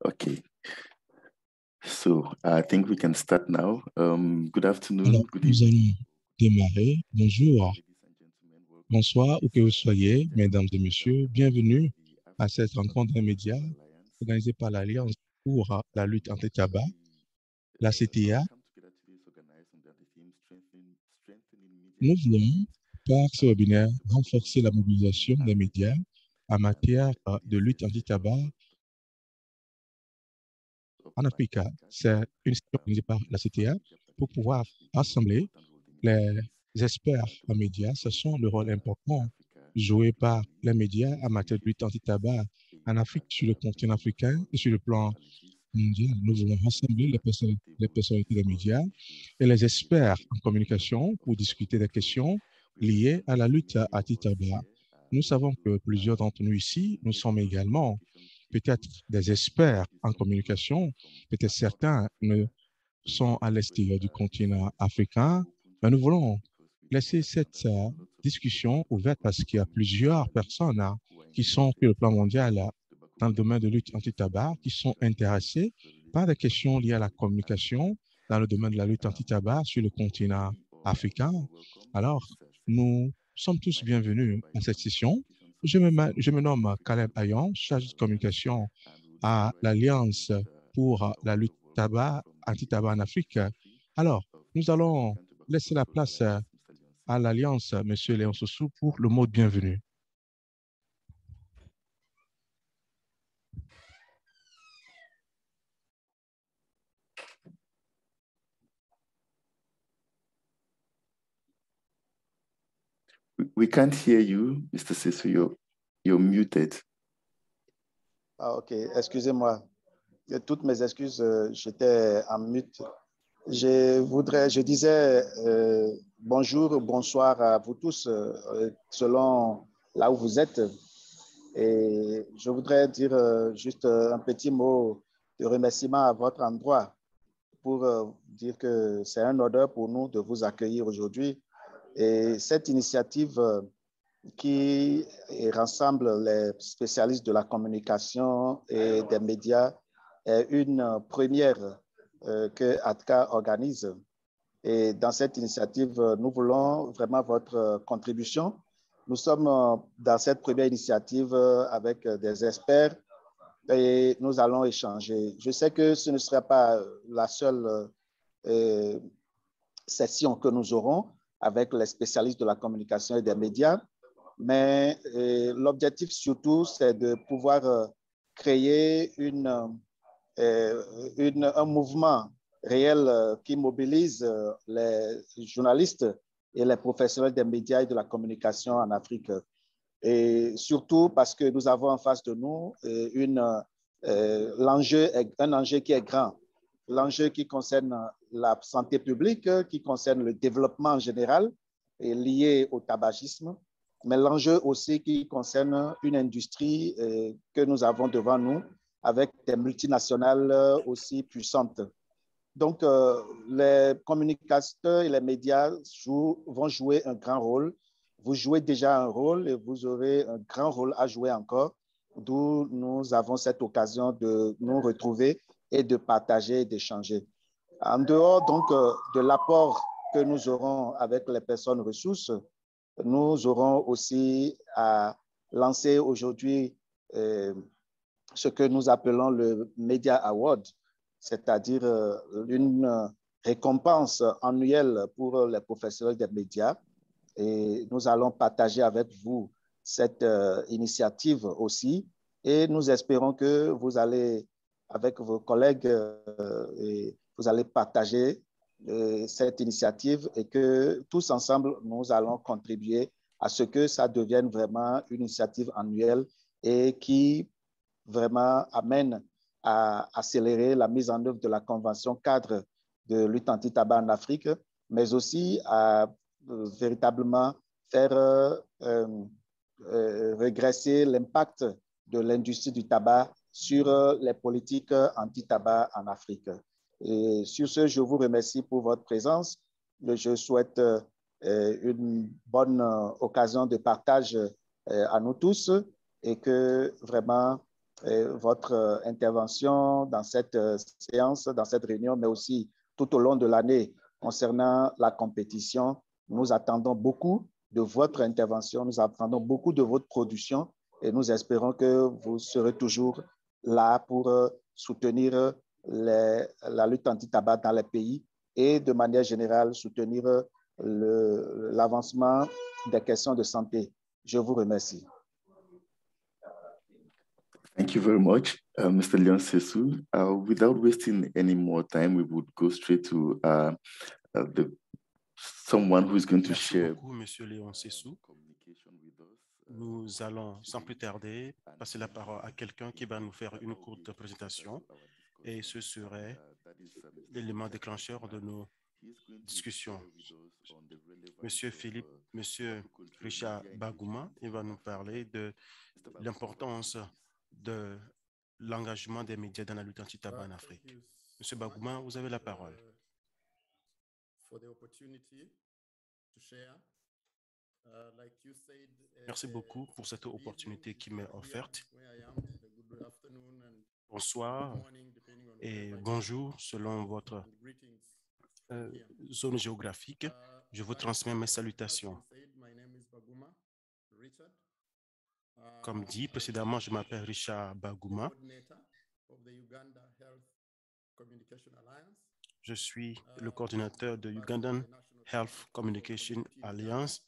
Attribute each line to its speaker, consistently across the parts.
Speaker 1: Okay, so I think we can start now. Good
Speaker 2: Alors,
Speaker 1: afternoon, good
Speaker 2: nous
Speaker 1: evening,
Speaker 2: allons démarrer. Bonjour,
Speaker 1: ladies and gentlemen. Welcome
Speaker 2: bonsoir, où que vous soyez, mesdames et messieurs. Bienvenue
Speaker 1: to the
Speaker 2: à cette
Speaker 1: African
Speaker 2: rencontre des médias
Speaker 1: Alliance.
Speaker 2: organisée par l'Alliance pour la lutte anti-tabac, la
Speaker 1: Our
Speaker 2: CTA.
Speaker 1: come together today is organized under the theme strengthening media
Speaker 2: Nous voulons,
Speaker 1: empowerment
Speaker 2: par ce
Speaker 1: and
Speaker 2: webinaire,
Speaker 1: accountability
Speaker 2: renforcer la
Speaker 1: in
Speaker 2: mobilisation des médias
Speaker 1: Africa.
Speaker 2: en matière
Speaker 1: This
Speaker 2: de lutte
Speaker 1: is a
Speaker 2: anti-tabac
Speaker 1: workshop
Speaker 2: en
Speaker 1: by
Speaker 2: Afrique.
Speaker 1: ACAT,
Speaker 2: C'est une session organisée par la CTA
Speaker 1: media
Speaker 2: pour pouvoir
Speaker 1: participants speak on the
Speaker 2: rassembler
Speaker 1: important role the media
Speaker 2: les
Speaker 1: plays
Speaker 2: experts
Speaker 1: to
Speaker 2: en
Speaker 1: promote
Speaker 2: médias. Ce sont le rôle
Speaker 1: in
Speaker 2: important
Speaker 1: Africa
Speaker 2: joué
Speaker 1: and
Speaker 2: par
Speaker 1: globally.
Speaker 2: les médias en
Speaker 1: This
Speaker 2: matière de lutte
Speaker 1: initiative
Speaker 2: anti-tabac en
Speaker 1: aims
Speaker 2: Afrique,
Speaker 1: at
Speaker 2: sur le continent
Speaker 1: bringing
Speaker 2: africain et sur le plan
Speaker 1: personalities
Speaker 2: mondial. Nous voulons
Speaker 1: and
Speaker 2: rassembler
Speaker 1: at the
Speaker 2: les
Speaker 1: table to
Speaker 2: personnalités des
Speaker 1: discuss
Speaker 2: médias
Speaker 1: issues
Speaker 2: et les
Speaker 1: related
Speaker 2: experts
Speaker 1: to
Speaker 2: en
Speaker 1: the development
Speaker 2: communication
Speaker 1: of
Speaker 2: pour
Speaker 1: our
Speaker 2: discuter des
Speaker 1: country.
Speaker 2: questions
Speaker 1: We
Speaker 2: liées
Speaker 1: understand
Speaker 2: à
Speaker 1: that
Speaker 2: la lutte
Speaker 1: many of us
Speaker 2: anti-tabac.
Speaker 1: here
Speaker 2: Nous
Speaker 1: want
Speaker 2: savons
Speaker 1: to
Speaker 2: que plusieurs d'entre nous ici, nous
Speaker 1: make
Speaker 2: sommes
Speaker 1: use of
Speaker 2: également
Speaker 1: communication
Speaker 2: peut-être
Speaker 1: skills
Speaker 2: des
Speaker 1: and
Speaker 2: experts
Speaker 1: practice
Speaker 2: en
Speaker 1: some people
Speaker 2: communication.
Speaker 1: from
Speaker 2: Peut-être
Speaker 1: outside
Speaker 2: certains ne
Speaker 1: Africa. We
Speaker 2: sont
Speaker 1: want
Speaker 2: à
Speaker 1: to
Speaker 2: l'extérieur du
Speaker 1: this
Speaker 2: continent
Speaker 1: discussion
Speaker 2: africain.
Speaker 1: open to
Speaker 2: Mais nous
Speaker 1: everyone
Speaker 2: voulons
Speaker 1: because we know
Speaker 2: laisser
Speaker 1: right now
Speaker 2: cette
Speaker 1: that there are lots of people
Speaker 2: discussion ouverte
Speaker 1: across
Speaker 2: parce
Speaker 1: the
Speaker 2: qu'il y a plusieurs
Speaker 1: community
Speaker 2: personnes
Speaker 1: who are
Speaker 2: qui sont
Speaker 1: interested
Speaker 2: sur le plan
Speaker 1: in
Speaker 2: mondial
Speaker 1: tobacco
Speaker 2: dans le domaine de
Speaker 1: control
Speaker 2: lutte
Speaker 1: issues
Speaker 2: anti-tabac, qui sont
Speaker 1: that
Speaker 2: intéressés par des
Speaker 1: related
Speaker 2: questions liées à la
Speaker 1: to Africa.
Speaker 2: communication dans le domaine de la lutte
Speaker 1: Um,
Speaker 2: anti-tabac sur le continent
Speaker 1: we
Speaker 2: africain.
Speaker 1: all welcome to
Speaker 2: Alors,
Speaker 1: this session.
Speaker 2: nous sommes tous
Speaker 1: My name is
Speaker 2: bienvenus à cette
Speaker 1: Adebayo. I'm the
Speaker 2: session.
Speaker 1: Communications Officer
Speaker 2: Je me
Speaker 1: of the
Speaker 2: nomme
Speaker 1: African
Speaker 2: Caleb Ayon,
Speaker 1: Anti-Tobacco
Speaker 2: chargé de
Speaker 1: Alliance,
Speaker 2: communication
Speaker 1: and we'll dive
Speaker 2: à
Speaker 1: right in
Speaker 2: l'Alliance
Speaker 1: with
Speaker 2: pour
Speaker 1: a
Speaker 2: la
Speaker 1: word
Speaker 2: lutte
Speaker 1: of welcome
Speaker 2: tabac,
Speaker 1: from the
Speaker 2: anti-tabac en
Speaker 1: Executive
Speaker 2: Afrique.
Speaker 1: Secretary
Speaker 2: Alors,
Speaker 1: of
Speaker 2: nous
Speaker 1: the
Speaker 2: allons
Speaker 1: African Tobacco
Speaker 2: laisser la
Speaker 1: Control
Speaker 2: place
Speaker 1: Alliance, Mr. Leon
Speaker 2: à
Speaker 1: Sissou.
Speaker 2: l'Alliance, M. Léon Sossou, pour le mot de bienvenue.
Speaker 1: We can't hear you, Mr. Sissou. You're muted.
Speaker 3: Ah, ok, excusez-moi. Toutes mes excuses, j'étais en mute. Je disais bonjour, bonsoir à vous tous, selon là où vous êtes. Et je voudrais dire juste un petit mot de remerciement à votre endroit pour dire que c'est un honneur pour nous de vous accueillir aujourd'hui. Et cette initiative qui rassemble les spécialistes de la communication et des médias est une première que ATCA organise. Et dans cette initiative, nous voulons vraiment votre contribution. Nous sommes dans cette première initiative avec des experts et nous allons échanger. Je sais que ce ne sera pas la seule session que nous aurons avec les spécialistes de la communication et des médias, mais l'objectif surtout, c'est de pouvoir créer un mouvement réel qui mobilise les journalistes et les professionnels des médias et de la communication en Afrique. Et surtout parce que nous avons en face de nous un enjeu qui est grand. L'enjeu qui concerne la santé publique, qui concerne le développement en général et lié au tabagisme, mais l'enjeu aussi qui concerne une industrie que nous avons devant nous avec des multinationales aussi puissantes. Donc, les communicateurs et les médias vont jouer un grand rôle. Vous jouez déjà un rôle et vous aurez un grand rôle à jouer encore, d'où nous avons cette occasion de nous retrouver et de partager et d'échanger. En dehors donc de l'apport que nous aurons avec les personnes ressources, nous aurons aussi à lancer aujourd'hui ce que nous appelons le Media Award, c'est-à-dire une récompense annuelle pour les professionnels des médias. Et nous allons partager avec vous cette initiative aussi. Et nous espérons que vous allez, avec vos collègues, et vous allez partager cette initiative et que tous ensemble, nous allons contribuer à ce que ça devienne vraiment une initiative annuelle et qui vraiment amène à accélérer la mise en œuvre de la Convention cadre de lutte anti-tabac en Afrique, mais aussi à véritablement faire régresser l'impact de l'industrie du tabac sur les politiques anti-tabac en Afrique. Et sur ce, je vous remercie pour votre présence. Je souhaite une bonne occasion de partage à nous tous et que vraiment votre intervention dans cette séance, dans cette réunion, mais aussi tout au long de l'année concernant la compétition. Nous attendons beaucoup de votre intervention, nous attendons beaucoup de votre production et nous espérons que vous serez toujours là pour soutenir la lutte anti-tabac dans les pays et de manière générale soutenir l'avancement des questions de santé. Je vous remercie.
Speaker 1: Thank you very much, Mr. Leon Sesu. Without wasting any more time, we would go straight to someone who is going to
Speaker 2: Merci
Speaker 1: share.
Speaker 2: beaucoup, Monsieur Léon Sessou. Nous allons sans plus tarder passer la parole à quelqu'un qui va nous faire une courte présentation et ce serait l'élément déclencheur de nos discussions. Monsieur Richard Bagouma, il va nous parler de l'importance de l'engagement des médias dans la lutte anti-tabac en Afrique. Monsieur Bagouma, vous avez la parole. Merci beaucoup pour cette opportunité qui m'est offerte. Bonsoir et bonjour selon votre zone géographique. Je vous transmets mes salutations. Comme dit précédemment, je m'appelle Richard Bagouma. Je suis le coordinateur de Ugandan Health Communication Alliance.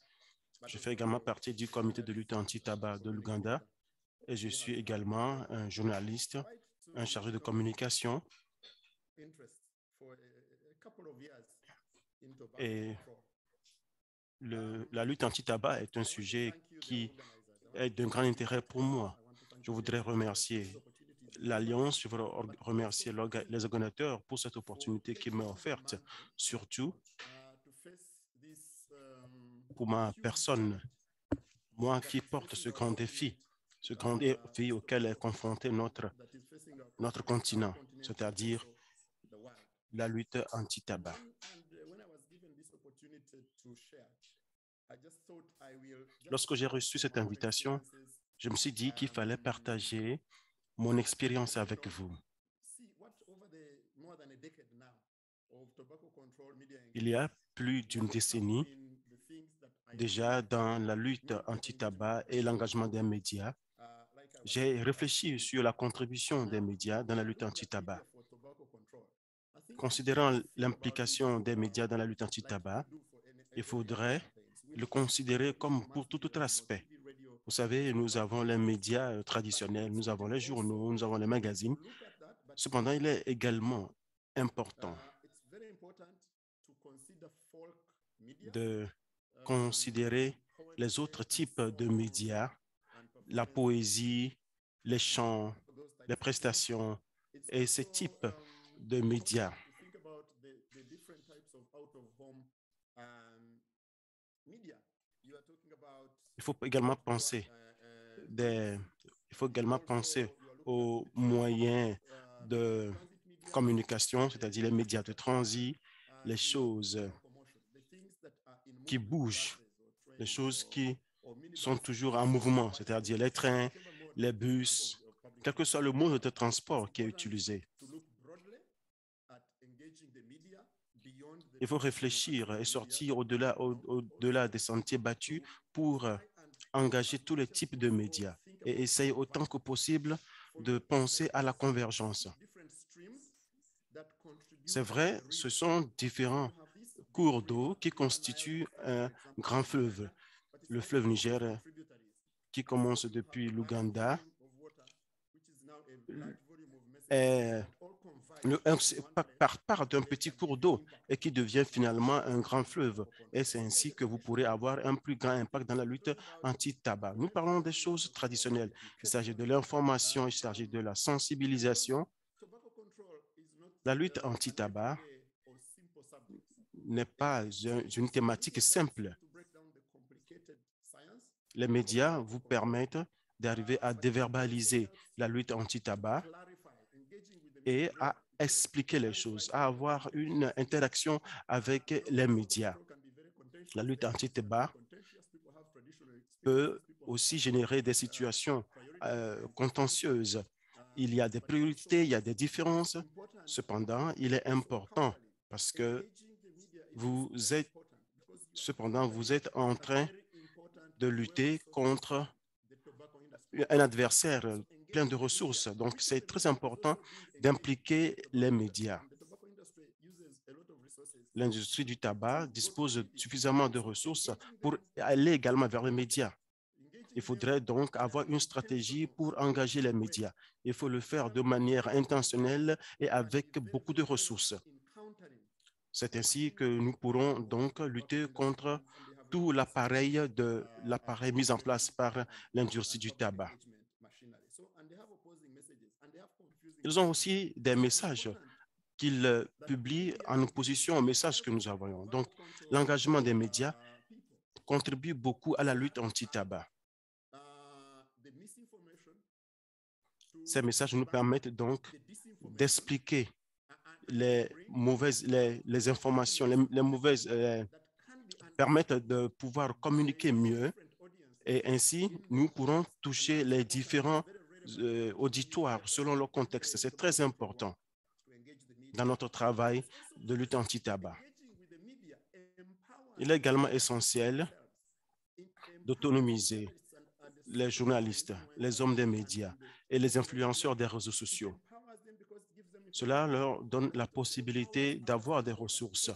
Speaker 2: Je fais également partie du comité de lutte anti-tabac de l'Ouganda et je suis également un journaliste, un chargé de communication. Et la lutte anti-tabac est un sujet qui est d'un grand intérêt pour moi. Je voudrais remercier l'Alliance, je voudrais remercier les organisateurs pour cette opportunité qui m'est offerte, surtout pour ma personne, moi qui porte ce grand défi auquel est confronté notre continent, c'est-à-dire la lutte anti-tabac. Lorsque j'ai reçu cette invitation, je me suis dit qu'il fallait partager mon expérience avec vous. Il y a plus d'une décennie, déjà dans la lutte anti-tabac et l'engagement des médias, j'ai réfléchi sur la contribution des médias dans la lutte anti-tabac. Considérant l'implication des médias dans la lutte anti-tabac, il faudrait le considérer comme pour tout autre aspect. Vous savez, nous avons les médias traditionnels, nous avons les journaux, nous avons les magazines. Cependant, il est également important de considérer les autres types de médias, la poésie, les chants, les prestations et ces types de médias. Il faut également penser aux moyens de communication, c'est-à-dire les médias de transit, les choses qui bougent, les choses qui sont toujours en mouvement, c'est-à-dire les trains, les bus, quel que soit le mode de transport qui est utilisé. Il faut réfléchir et sortir au-delà des sentiers battus pour engager tous les types de médias et essayer autant que possible de penser à la convergence. C'est vrai, ce sont différents cours d'eau qui constituent un grand fleuve. Le fleuve Niger, qui commence depuis l'Ouganda, part d'un petit cours d'eau et qui devient finalement un grand fleuve. Et c'est ainsi que vous pourrez avoir un plus grand impact dans la lutte anti-tabac. Nous parlons des choses traditionnelles. Il s'agit de l'information, il s'agit de la sensibilisation. La lutte anti-tabac n'est pas une thématique simple. Les médias vous permettent d'arriver à déverbaliser la lutte anti-tabac et à expliquer les choses, à avoir une interaction avec les médias. La lutte anti-tabac peut aussi générer des situations contentieuses. Il y a des priorités, il y a des différences. Cependant, il est important parce que vous êtes en train de lutter contre un adversaire plein de ressources. Donc, c'est très important d'impliquer les médias. L'industrie du tabac dispose suffisamment de ressources pour aller également vers les médias. Il faudrait donc avoir une stratégie pour engager les médias. Il faut le faire de manière intentionnelle et avec beaucoup de ressources. C'est ainsi que nous pourrons donc lutter contre tout l'appareil mis en place par l'industrie du tabac. Ils ont aussi des messages qu'ils publient en opposition aux messages que nous envoyons. Donc, l'engagement des médias contribue beaucoup à la lutte anti-tabac. Ces messages nous permettent donc d'expliquer les informations, les mauvaises, permettent de pouvoir communiquer mieux et ainsi nous pourrons toucher les différents auditoires selon leur contexte. C'est très important dans notre travail de lutte anti-tabac. Il est également essentiel d'autonomiser les journalistes, les hommes des médias et les influenceurs des réseaux sociaux. Cela leur donne la possibilité d'avoir des ressources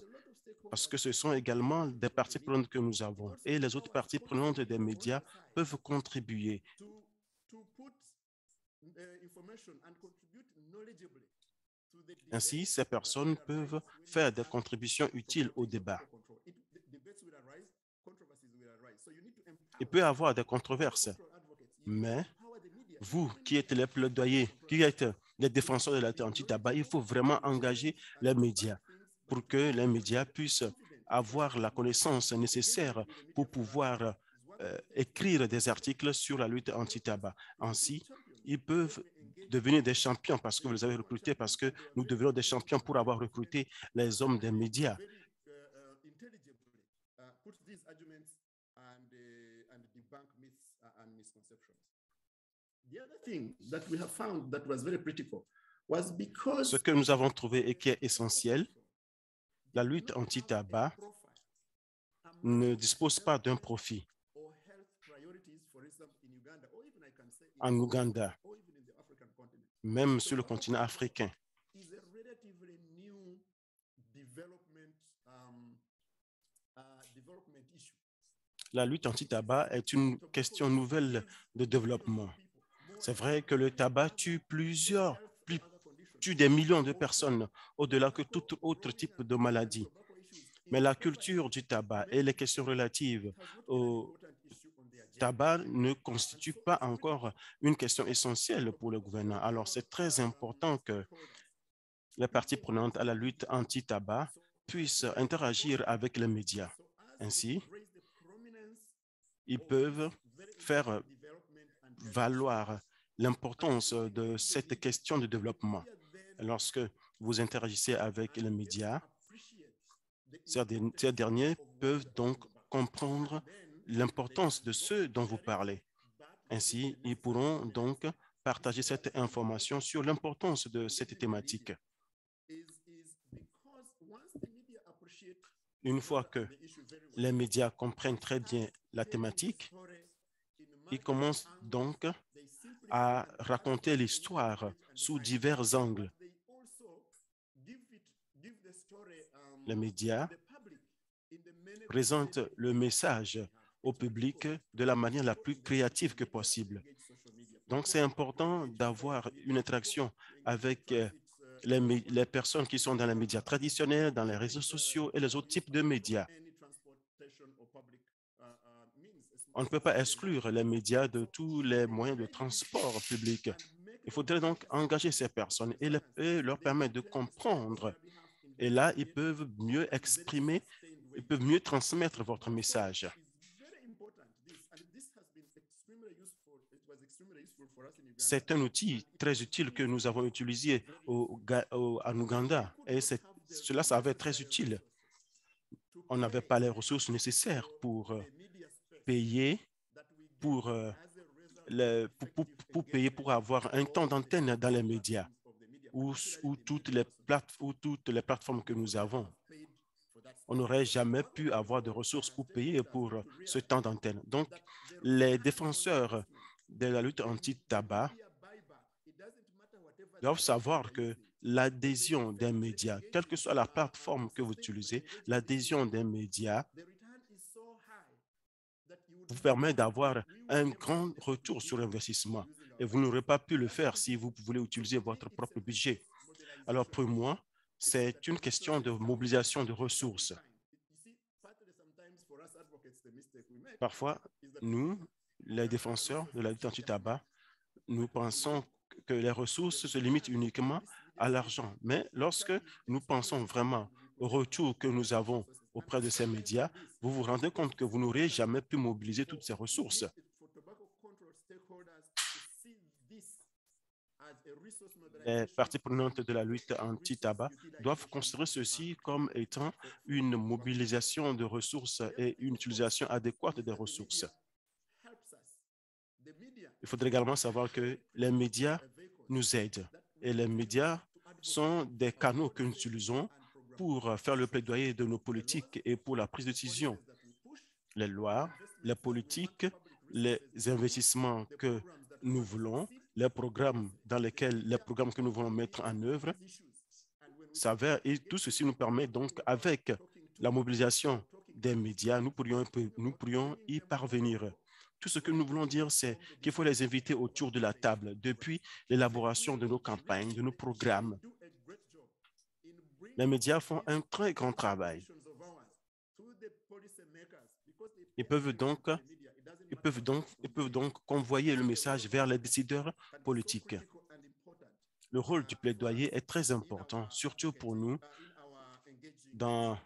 Speaker 2: parce que ce sont également des parties prenantes que nous avons et les autres parties prenantes des médias peuvent contribuer. Ainsi, ces personnes peuvent faire des contributions utiles au débat. Il peut y avoir des controverses, mais vous qui êtes les plaidoyers, qui êtes les défenseurs de la lutte anti-tabac, il faut vraiment engager les médias pour que les médias puissent avoir la connaissance nécessaire pour pouvoir écrire des articles sur la lutte anti-tabac. Ainsi, ils peuvent devenir des champions parce que vous les avez recrutés, parce que nous devenons des champions pour avoir recruté les hommes des médias. Ce que nous avons trouvé et qui est essentiel, la lutte anti-tabac ne dispose pas d'un profit. En Ouganda, même sur le continent africain, la lutte anti-tabac est une question nouvelle de développement. C'est vrai que le tabac tue des millions de personnes au-delà que tout autre type de maladie. Mais la culture du tabac et les questions relatives au tabac ne constituent pas encore une question essentielle pour le gouvernement. Alors, c'est très important que les parties prenantes à la lutte anti-tabac puissent interagir avec les médias. Ainsi, ils peuvent faire valoir l'importance de cette question de développement. Lorsque vous interagissez avec les médias, ces derniers peuvent donc comprendre l'importance de ce dont vous parlez. Ainsi, ils pourront donc partager cette information sur l'importance de cette thématique. Une fois que les médias comprennent très bien la thématique, ils commencent donc à raconter l'histoire sous divers angles. Les médias présentent le message au public de la manière la plus créative que possible. Donc, c'est important d'avoir une interaction avec les personnes qui sont dans les médias traditionnels, dans les réseaux sociaux et les autres types de médias. On ne peut pas exclure les médias de tous les moyens de transport public. Il faudrait donc engager ces personnes et leur permettre de comprendre. Et là, ils peuvent mieux exprimer, ils peuvent mieux transmettre votre message. C'est un outil très utile que nous avons utilisé en Ouganda et cela s'avère très utile. On n'avait pas les ressources nécessaires pour payer pour pour payer pour avoir un temps d'antenne dans les médias ou toutes les plateformes que nous avons. On n'aurait jamais pu avoir de ressources pour payer pour ce temps d'antenne. Donc, les défenseurs de la lutte anti-tabac doivent savoir que l'adhésion des médias, quelle que soit la plateforme que vous utilisez, l'adhésion des médias vous permet d'avoir un grand retour sur investissement. Et vous n'aurez pas pu le faire si vous voulez utiliser votre propre budget. Alors, pour moi, c'est une question de mobilisation de ressources. Parfois, nous, les défenseurs de la lutte anti-tabac, nous pensons que les ressources se limitent uniquement à l'argent. Mais lorsque nous pensons vraiment au retour que nous avons auprès de ces médias, vous vous rendez compte que vous n'aurez jamais pu mobiliser toutes ces ressources. Les parties prenantes de la lutte anti-tabac doivent considérer ceci comme étant une mobilisation de ressources et une utilisation adéquate des ressources. Il faudrait également savoir que les médias nous aident et les médias sont des canaux que nous utilisons pour faire le plaidoyer de nos politiques et pour la prise de décision. Les lois, les politiques, les investissements que nous voulons, les programmes que nous voulons mettre en œuvre s'avèrent et tout ceci nous permet donc, avec la mobilisation des médias, nous pourrions y parvenir. Tout ce que nous voulons dire, c'est qu'il faut les inviter autour de la table depuis l'élaboration de nos campagnes, de nos programmes. Les médias font un très grand travail. Ils peuvent donc convoyer le message vers les décideurs politiques. Le rôle du plaidoyer est très important, surtout pour nous, dans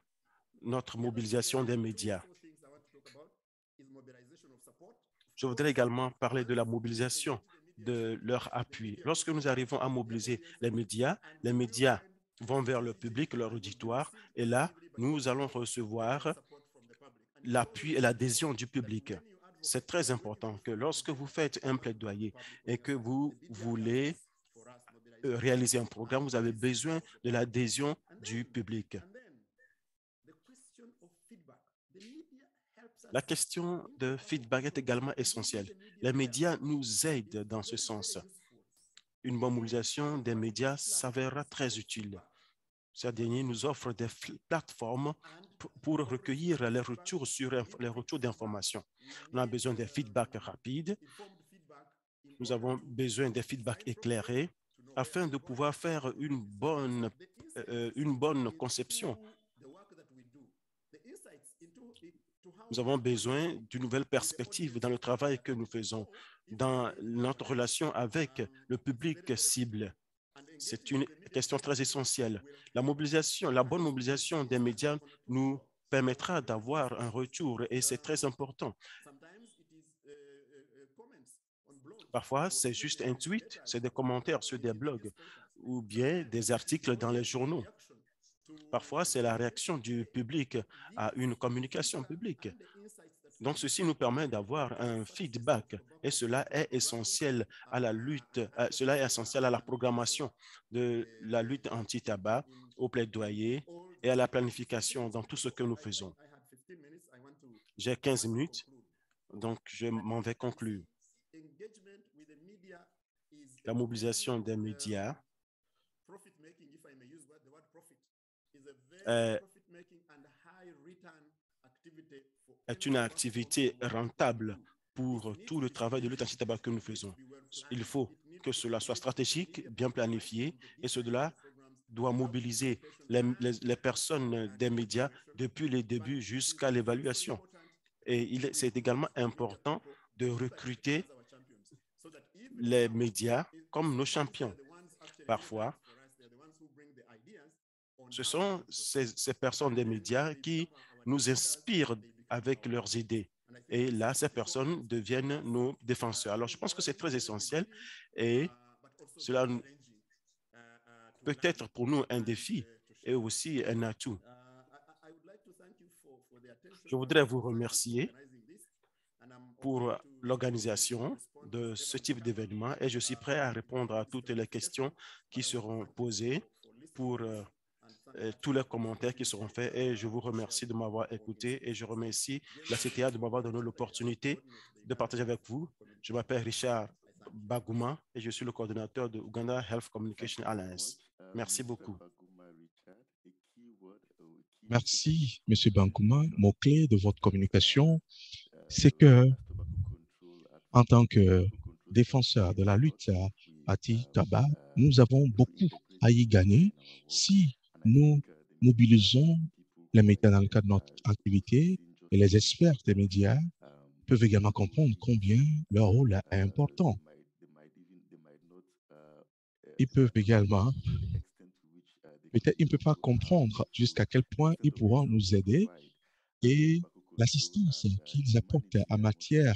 Speaker 2: notre mobilisation des médias. Je voudrais également parler de la mobilisation de leur appui. Lorsque nous arrivons à mobiliser les médias vont vers le public, leur auditoire, et là, nous allons recevoir l'appui et l'adhésion du public. C'est très important que lorsque vous faites un plaidoyer et que vous voulez réaliser un programme, vous avez besoin de l'adhésion du public. La question de feedback est également essentielle. Les médias nous aident dans ce sens. Une bonne mobilisation des médias s'avérera très utile. Ces derniers nous offrent des plateformes pour recueillir les retours d'informations. On a besoin de feedbacks rapides. Nous avons besoin de feedbacks éclairés afin de pouvoir faire une bonne conception. Nous avons besoin d'une nouvelle perspective dans le travail que nous faisons, dans notre relation avec le public cible. C'est une question très essentielle. La bonne mobilisation des médias nous permettra d'avoir un retour et c'est très important. Parfois, c'est juste un tweet, c'est des commentaires sur des blogs ou bien des articles dans les journaux. Parfois, c'est la réaction du public à une communication publique. Donc, ceci nous permet d'avoir un feedback et cela est essentiel à la lutte, cela est essentiel à la programmation de la lutte anti-tabac, au plaidoyer et à la planification dans tout ce que nous faisons. J'ai 15 minutes, donc je m'en vais conclure. La mobilisation des médias est une activité rentable pour tout le travail de lutte anti-tabac que nous faisons. Il faut que cela soit stratégique, bien planifié, et cela doit mobiliser les personnes des médias depuis les débuts jusqu'à l'évaluation. Et c'est également important de recruter les médias comme nos champions. Parfois, ce sont ces personnes des médias qui nous inspirent avec leurs idées. Et là, ces personnes deviennent nos défenseurs. Alors, je pense que c'est très essentiel et cela peut être pour nous un défi et aussi un atout. Je voudrais vous remercier pour l'organisation de ce type d'événement et je suis prêt à répondre à toutes les questions qui seront posées pour tous les commentaires qui seront faits et je vous remercie de m'avoir écouté et je remercie la CTA de m'avoir donné l'opportunité de partager avec vous. Je m'appelle Richard Bagouma et je suis le coordinateur de Uganda Health Communication Alliance. Merci beaucoup.
Speaker 4: Merci, M. Bagouma. Mot-clé de votre communication, c'est que, en tant que défenseur de la lutte anti-tabac, nous avons beaucoup à y gagner si nous mobilisons les médias dans le cadre de notre activité et les experts des médias peuvent également comprendre combien leur rôle est important. Ils peuvent également, peut-être ils ne peuvent pas comprendre jusqu'à quel point ils pourront nous aider et l'assistance qu'ils apportent en matière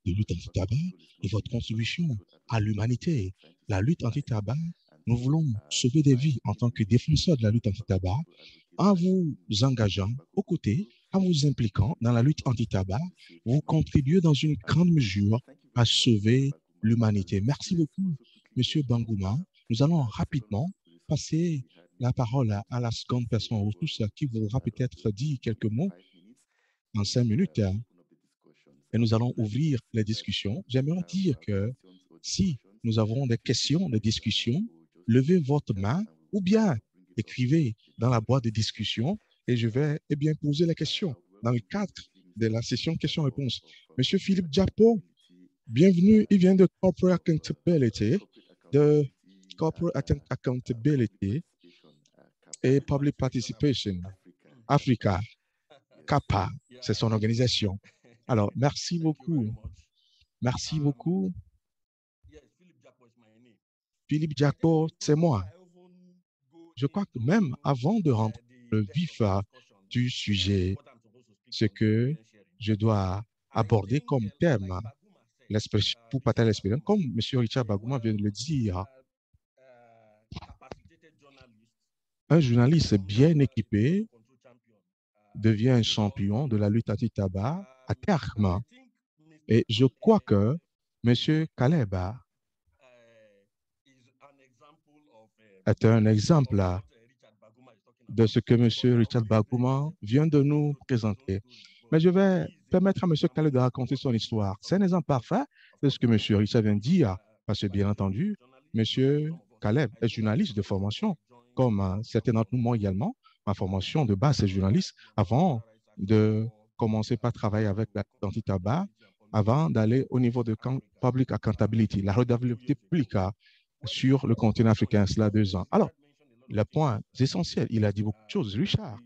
Speaker 4: de lutte anti-tabac et votre contribution à l'humanité. La lutte anti-tabac, nous voulons sauver des vies en tant que défenseurs de la lutte anti-tabac en vous engageant aux côtés, en vous impliquant dans la lutte anti-tabac, vous contribuez dans une grande mesure à sauver l'humanité. Merci beaucoup, M. Bagouma. Nous allons rapidement passer la parole à la seconde personne ressource qui voudra peut-être dire quelques mots en 5 minutes. Et nous allons ouvrir les discussions. J'aimerais dire que si nous avons des questions, des discussions, levez votre main ou bien écrivez dans la boîte de discussion et je vais poser les questions dans le cadre de la session questions-réponses. Monsieur Philippe Diapo, bienvenue. Il vient de Corporate Accountability et Public Participation Africa. CAPA, c'est son organisation. Alors, merci beaucoup. Merci beaucoup. Philippe Diapo, c'est moi. Je crois que même avant de rentrer dans le vif du sujet, ce que je dois aborder comme thème, pour partager l'expérience, comme M. Richard Bagouma vient de le dire, un journaliste bien équipé devient un champion de la lutte anti-tabac à terme. Et je crois que M. Kaleba est un exemple de ce que M. Richard Bagouma vient de nous présenter. Mais je vais permettre à M. Kaleb de raconter son histoire. C'est un exemple parfait de ce que M. Richard vient de dire, parce que bien entendu, M. Kaleb est journaliste de formation, comme certains d'entre nous, moi également. Ma formation de base, c'est journaliste, avant de commencer par travailler avec la anti-tabac, avant d'aller au niveau de Public Accountability, la redevabilité publique sur le continent africain, cela 2 ans. Alors, les points essentiels, il a dit beaucoup de choses, Richard,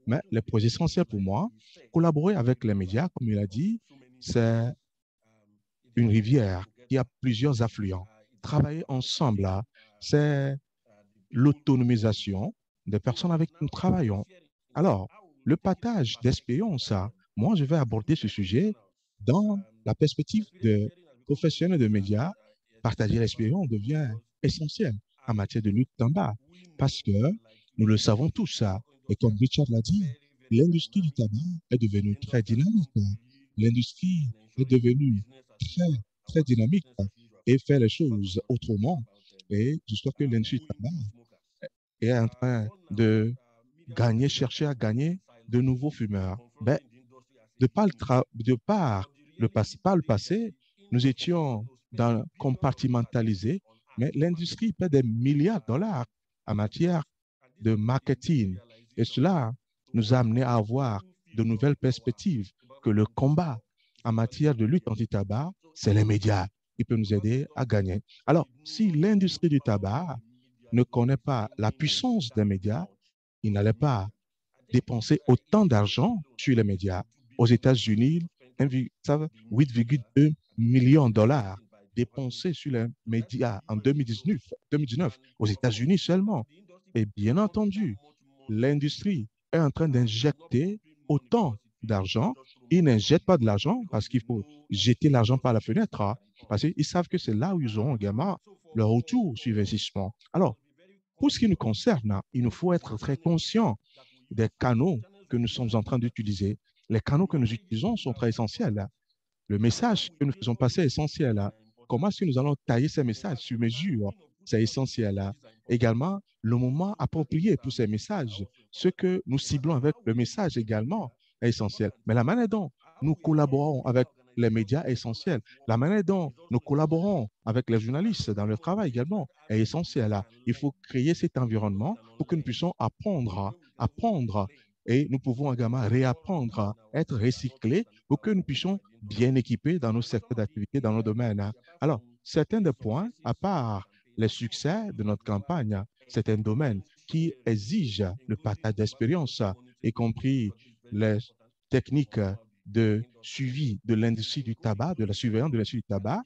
Speaker 4: mais les points essentiels pour moi, collaborer avec les médias, comme il a dit, c'est une rivière qui a plusieurs affluents. Travailler ensemble, c'est l'autonomisation des personnes avec qui nous travaillons. Alors, le partage d'expérience, moi, je vais aborder ce sujet dans la perspective de professionnels de médias. Partager l'expérience devient essentiel en matière de lutte tabac parce que nous le savons tous, et comme Richard l'a dit, l'industrie du tabac est devenue très dynamique. L'industrie est devenue très dynamique et fait les choses autrement. Et j'espère que l'industrie du tabac est en train de chercher à gagner de nouveaux fumeurs. Ben, par le passé, nous étions compartimentalisés, mais l'industrie paie des milliards de dollars en matière de marketing. Et cela nous a amené à avoir de nouvelles perspectives que le combat en matière de lutte anti-tabac, c'est les médias qui peuvent nous aider à gagner. Alors, si l'industrie du tabac ne connaît pas la puissance des médias, il n'allait pas dépenser autant d'argent sur les médias. Aux États-Unis, 8,2 millions de dollars dépensés sur les médias en 2019 aux États-Unis seulement. Et bien entendu, l'industrie est en train d'injecter autant d'argent. Ils n'injectent pas de l'argent parce qu'il faut jeter l'argent par la fenêtre, parce qu'ils savent que c'est là où ils auront également leur retour sur investissement. Alors, pour ce qui nous concerne, il nous faut être très conscients des canaux que nous sommes en train d'utiliser. Les canaux que nous utilisons sont très essentiels. le message que nous faisons passer est essentiel. Comment est-ce que nous allons tailler ces messages sur mesure? C'est essentiel. Également, le moment approprié pour ces messages, ce que nous ciblons avec le message également est essentiel. Mais la manière dont nous collaborons avec les médias est essentielle. La manière dont nous collaborons avec les journalistes dans leur travail également est essentielle. Il faut créer cet environnement pour que nous puissions apprendre et nous pouvons également réapprendre, être recyclés pour que nous puissions bien équiper dans nos secteurs d'activité, dans nos domaines. Alors, certains des points, à part les succès de notre campagne, certains domaines qui exigent le partage d'expérience, y compris les techniques de suivi de l'industrie du tabac, de la surveillance de l'industrie du tabac.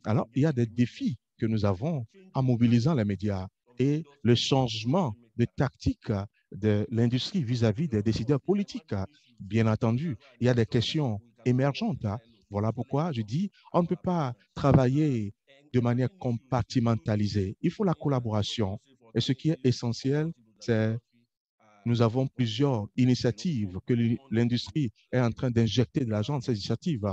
Speaker 4: Alors, il y a des défis que nous avons en mobilisant les médias et le changement de tactique de l'industrie vis-à-vis des décideurs politiques. Bien entendu, il y a des questions émergentes. Voilà pourquoi je dis, on ne peut pas travailler de manière compartimentalisée. Il faut la collaboration. Et ce qui est essentiel, c'est nous avons plusieurs initiatives que l'industrie est en train d'injecter de l'argent dans ces initiatives.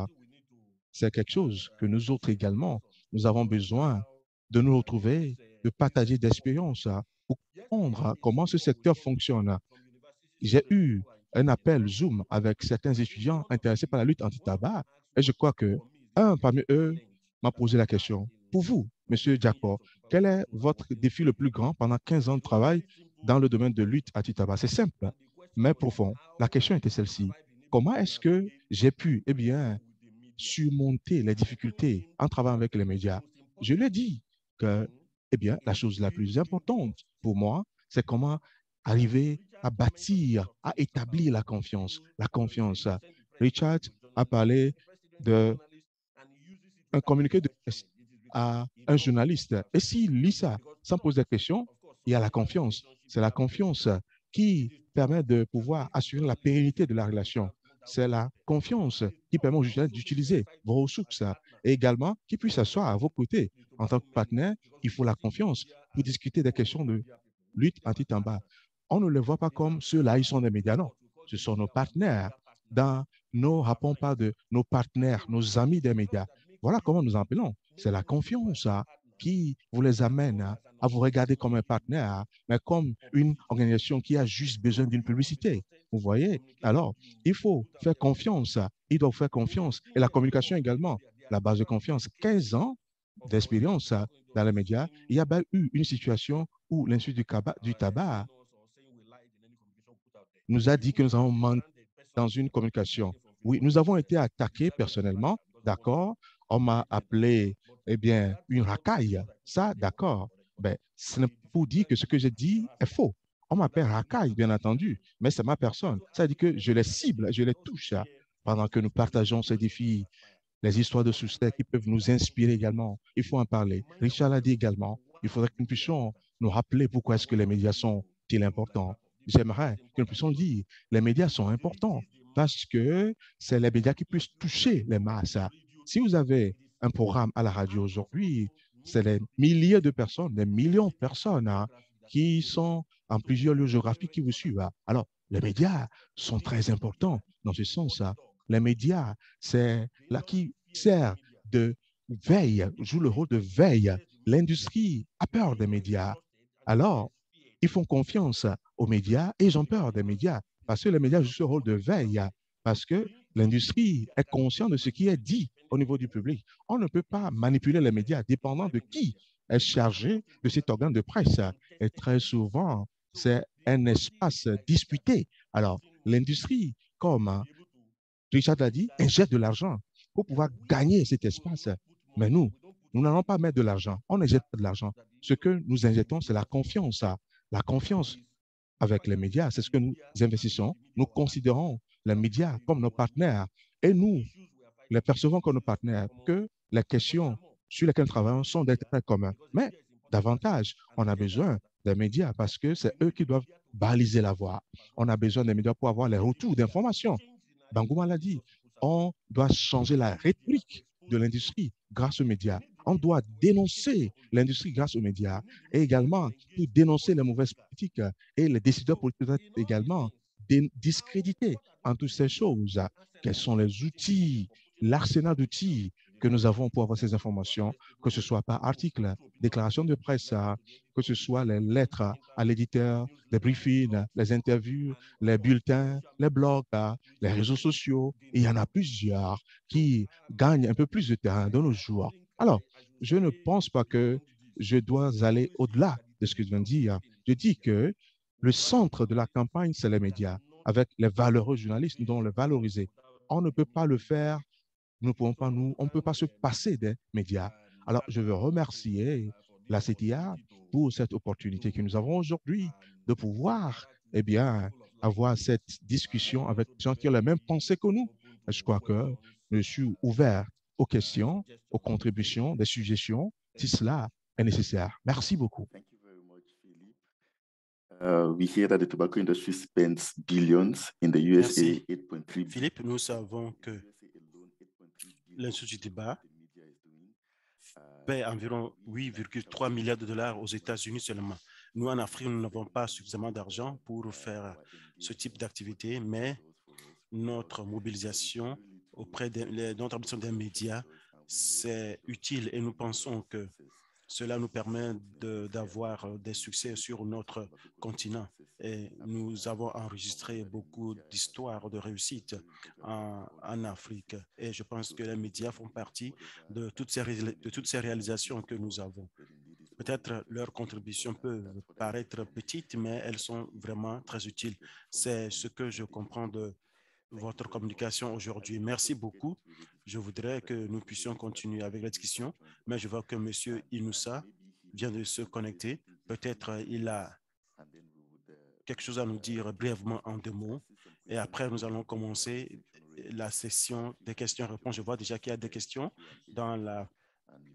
Speaker 4: C'est quelque chose que nous autres également, nous avons besoin de nous retrouver, de partager d'expériences pour comprendre comment ce secteur fonctionne. J'ai eu un appel Zoom avec certains étudiants intéressés par la lutte anti-tabac et je crois que un parmi eux m'a posé la question. Pour vous, Monsieur Jacob, quel est votre défi le plus grand pendant 15 ans de travail dans le domaine de lutte anti-tabac? C'est simple, mais profond. La question était celle-ci. Comment est-ce que j'ai pu, surmonter les difficultés en travaillant avec les médias? Je lui ai dit que, la chose la plus importante pour moi, c'est comment arriver à bâtir, à établir la confiance. La confiance. Richard a parlé d'un communiqué de presse à un journaliste. Et s'il lit ça sans poser de questions, il y a la confiance. C'est la confiance qui permet de pouvoir assurer la pérennité de la relation. C'est la confiance qui permet aux journalistes d'utiliser vos ressources et également qui puisse s'asseoir à vos côtés. En tant que partenaire, il faut la confiance pour discuter des questions de lutte anti-tabac. On ne les voit pas comme ceux-là, ils sont des médias, non. Ce sont nos partenaires. Dans nos rapports, pas de nos partenaires, nos amis des médias. Voilà comment nous en appelons. C'est la confiance qui vous les amène à vous regarder comme un partenaire, mais comme une organisation qui a juste besoin d'une publicité. Vous voyez? Alors, il faut faire confiance. Ils doivent faire confiance. Et la communication également, la base de confiance. 15 ans d'expérience dans les médias, il y a eu une situation où l'industrie du tabac nous a dit que nous avons manqué dans une communication. Oui, nous avons été attaqués personnellement, d'accord. On m'a appelé, une racaille. Ça, d'accord. Ben, ce n'est pas pour dire que ce que j'ai dit est faux. On m'appelle racaille, bien entendu, mais c'est ma personne. Ça dit que je les cible, je les touche pendant que nous partageons ces défis, les histoires de succès qui peuvent nous inspirer également. Il faut en parler. Richard l'a dit également. Il faudrait que nous puissions nous rappeler pourquoi est-ce que les médias sont-ils importants. J'aimerais que nous puissions dire les médias sont importants parce que c'est les médias qui puissent toucher les masses. Si vous avez un programme à la radio aujourd'hui, c'est des milliers de personnes, des millions de personnes qui sont en plusieurs lieux géographiques qui vous suivent. Alors, les médias sont très importants dans ce sens. Les médias, c'est là qui sert de veille, joue le rôle de veille. L'industrie a peur des médias. Alors, ils font confiance aux médias et ils ont peur des médias parce que les médias jouent ce rôle de veille, parce que l'industrie est consciente de ce qui est dit au niveau du public. On ne peut pas manipuler les médias dépendant de qui est chargé de cet organe de presse. Et très souvent, c'est un espace disputé. Alors, l'industrie, comme Richard l'a dit, injecte de l'argent pour pouvoir gagner cet espace. Mais nous n'allons pas mettre de l'argent. On injecte de l'argent. Ce que nous injectons, c'est la confiance. La confiance avec les médias, c'est ce que nous investissons. Nous considérons les médias comme nos partenaires et nous les percevons comme nos partenaires, que les questions sur lesquelles nous travaillons sont d'intérêt commun. Mais davantage, on a besoin des médias parce que c'est eux qui doivent baliser la voie. On a besoin des médias pour avoir les retours d'informations. Bangouma l'a dit, on doit changer la rhétorique de l'industrie grâce aux médias. On doit dénoncer l'industrie grâce aux médias et également pour dénoncer les mauvaises pratiques et les décideurs politiques également discréditer en toutes ces choses. Quels sont les outils l'arsenal d'outils que nous avons pour avoir ces informations, que ce soit par article, déclaration de presse, que ce soit les lettres à l'éditeur, les briefings, les interviews, les bulletins, les blogs, les réseaux sociaux. Et il y en a plusieurs qui gagnent un peu plus de terrain de nos jours. Alors, je ne pense pas que je dois aller au-delà de ce que je viens de dire. Je dis que le centre de la campagne, c'est les médias, avec les valeureux journalistes, nous devons les valoriser. On ne peut pas le faire, nous ne pouvons pas, on ne peut pas se passer des médias. Alors, je veux remercier la CTA pour cette opportunité que nous avons aujourd'hui de pouvoir, eh bien, avoir cette discussion avec des gens qui ont la même pensée que nous. Je crois que je suis ouvert aux questions, aux contributions, des suggestions, si cela est nécessaire. Merci beaucoup.
Speaker 1: Thank you very much, Philippe. We hear that the tobacco industry spends billions in the USA,
Speaker 2: Merci.
Speaker 1: 8.3
Speaker 2: Philippe, nous savons que l'Institut du débat paie environ 8,3 milliards de dollars aux États-Unis seulement. Nous, en Afrique, nous n'avons pas suffisamment d'argent pour faire ce type d'activité, mais notre mobilisation auprès des médias, c'est utile et nous pensons que cela nous permet d'avoir des succès sur notre continent. Et nous avons enregistré beaucoup d'histoires de réussite en Afrique. Et je pense que les médias font partie de toutes ces réalisations que nous avons. Peut-être leurs contributions peuvent paraître petites, mais elles sont vraiment très utiles. C'est ce que je comprends de votre communication aujourd'hui. Merci beaucoup. Je voudrais que nous puissions continuer avec la discussion, mais je vois que M. Inoussa vient de se connecter. Peut-être il a quelque chose à nous dire brièvement en 2 mots. Et après, nous allons commencer la session des questions-réponses. Je vois déjà qu'il y a des questions dans la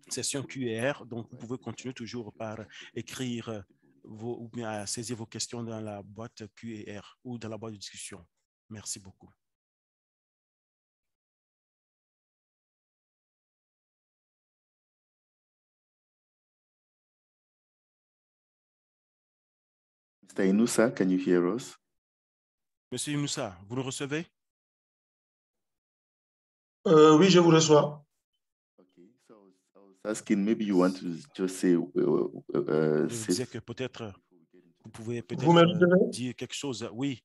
Speaker 2: session Q&R, donc vous pouvez continuer toujours par écrire ou bien saisir vos questions dans la boîte Q&R ou dans la boîte de discussion. Merci beaucoup.
Speaker 1: Mr. Inoussa, can you hear us?
Speaker 2: Monsieur Inoussa, vous nous recevez?
Speaker 5: Oui, je vous reçois.
Speaker 1: Okay, so I was asking, maybe you want to just say.
Speaker 2: Je disais que peut-être vous pouvez
Speaker 5: Vous me recevez?
Speaker 2: dire quelque chose. Oui.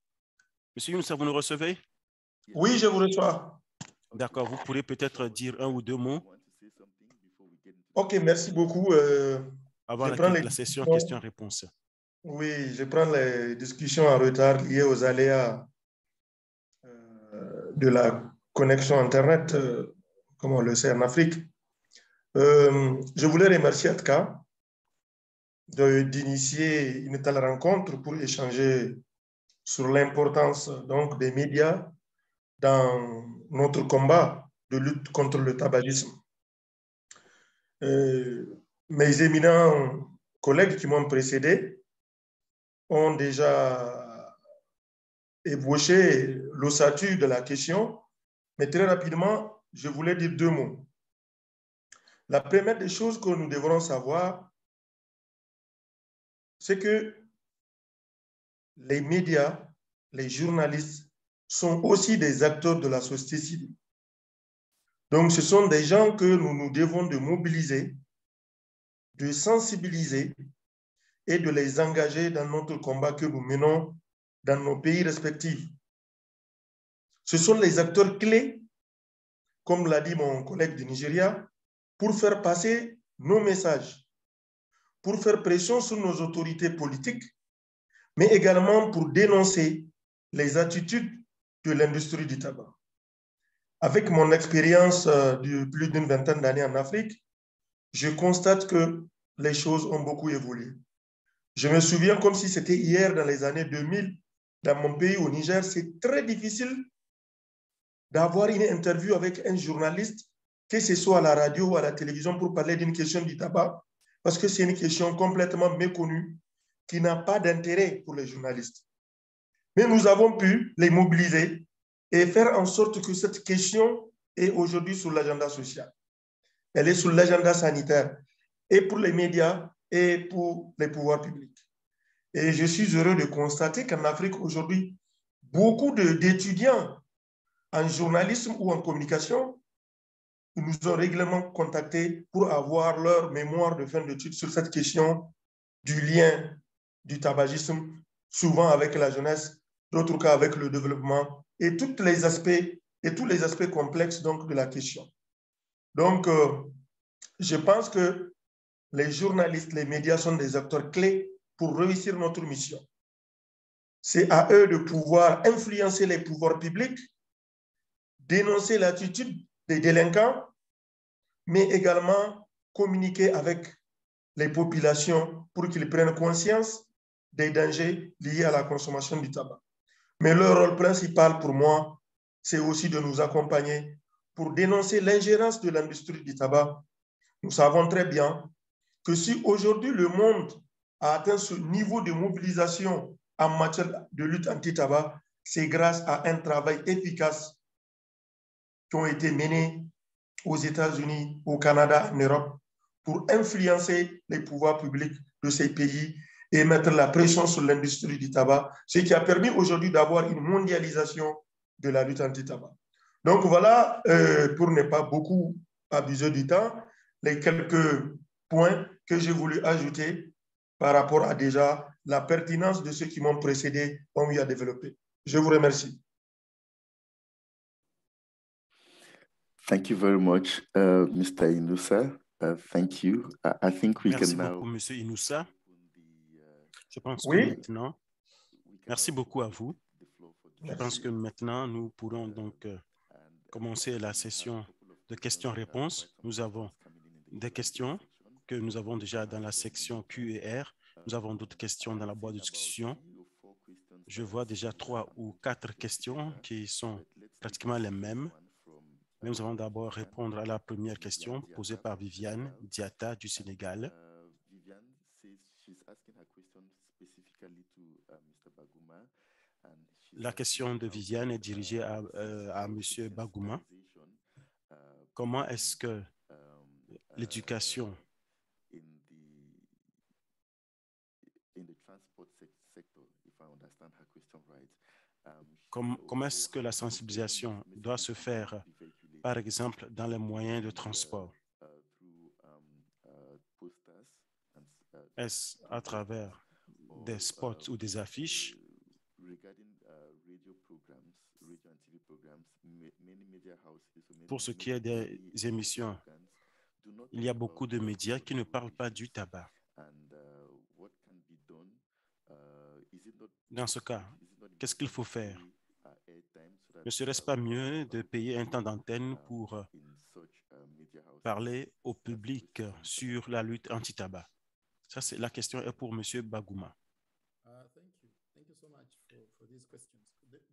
Speaker 2: Monsieur Inoussa, vous nous recevez?
Speaker 5: Oui, je vous reçois.
Speaker 2: D'accord, vous pourrez peut-être dire 1 ou 2 mots
Speaker 5: Ok, merci beaucoup.
Speaker 2: avant
Speaker 5: Je prends
Speaker 2: la
Speaker 5: les
Speaker 2: session
Speaker 5: discussions.
Speaker 2: questions-réponses.
Speaker 5: Oui, je prends les discussions en retard liées aux aléas de la connexion Internet, comme on le sait en Afrique. Je voulais remercier Atka d'initier une telle rencontre pour échanger sur l'importance donc des médias dans notre combat de lutte contre le tabagisme. Mes éminents collègues qui m'ont précédé ont déjà ébauché l'ossature de la question, mais très rapidement, je voulais dire 2 mots. La première des choses que nous devrons savoir, c'est que les médias, les journalistes sont aussi des acteurs de la société civile. Donc, ce sont des gens que nous devons de mobiliser, de sensibiliser et de les engager dans notre combat que nous menons dans nos pays respectifs. Ce sont les acteurs clés, comme l'a dit mon collègue du Nigeria, pour faire passer nos messages, pour faire pression sur nos autorités politiques, mais également pour dénoncer les attitudes de l'industrie du tabac. Avec mon expérience de plus d'une vingtaine d'années en Afrique, je constate que les choses ont beaucoup évolué. Je me souviens comme si c'était hier dans les années 2000, dans mon pays au Niger, c'est très difficile d'avoir une interview avec un journaliste, que ce soit à la radio ou à la télévision, pour parler d'une question du tabac, parce que c'est une question complètement méconnue qui n'a pas d'intérêt pour les journalistes. Mais nous avons pu les mobiliser et faire en sorte que cette question est aujourd'hui sur l'agenda social. Elle est sur l'agenda sanitaire, et pour les médias et pour les pouvoirs publics. Et je suis heureux de constater qu'en Afrique aujourd'hui, beaucoup d'étudiants en journalisme ou en communication ils nous ont régulièrement contactés pour avoir leur mémoire de fin d'études sur cette question du lien du tabagisme, souvent avec la jeunesse, d'autres cas avec le développement, et tous les aspects complexes donc, de la question. Donc, je pense que les journalistes, les médias sont des acteurs clés pour réussir notre mission. C'est à eux de pouvoir influencer les pouvoirs publics, dénoncer l'attitude des délinquants, mais également communiquer avec les populations pour qu'ils prennent conscience des dangers liés à la consommation du tabac. Mais leur rôle principal pour moi, c'est aussi de nous accompagner pour dénoncer l'ingérence de l'industrie du tabac. Nous savons très bien que si aujourd'hui le monde a atteint ce niveau de mobilisation en matière de lutte anti-tabac, c'est grâce à un travail efficace qui a été mené aux États-Unis, au Canada, en Europe, pour influencer les pouvoirs publics de ces pays et mettre la pression sur l'industrie du tabac, ce qui a permis aujourd'hui d'avoir une mondialisation de la lutte anti-tabac. Donc voilà, pour ne pas beaucoup abuser du temps, les quelques points que j'ai voulu ajouter par rapport à déjà la pertinence de ceux qui m'ont précédé ont eu à développer. Je vous remercie.
Speaker 1: Thank you very much, Mr. Inoussa. Thank you. I think we
Speaker 2: Merci
Speaker 1: can now...
Speaker 2: beaucoup, Monsieur Inoussa. Je pense
Speaker 5: Oui.
Speaker 2: que maintenant, merci beaucoup à vous. Je pense que maintenant, nous pourrons donc commencer la session de questions-réponses. Nous avons des questions que nous avons déjà dans la section Q&R. Nous avons d'autres questions dans la boîte de discussion. Je vois déjà 3 ou 4 questions qui sont pratiquement les mêmes. Mais nous allons d'abord répondre à la première question posée par Viviane Diata du Sénégal. La question de Viviane est dirigée à M. Bagouma. Comment est-ce que l'éducation comment est-ce que la sensibilisation doit se faire, par exemple, dans les moyens de transport? Est-ce à travers des spots ou des affiches? Pour ce qui est des émissions, il y a beaucoup de médias qui ne parlent pas du tabac. Dans ce cas, qu'est-ce qu'il faut faire? Ne serait-ce pas mieux de payer un temps d'antenne pour parler au public sur la lutte anti-tabac? Ça, c'est la question est pour M. Bagouma.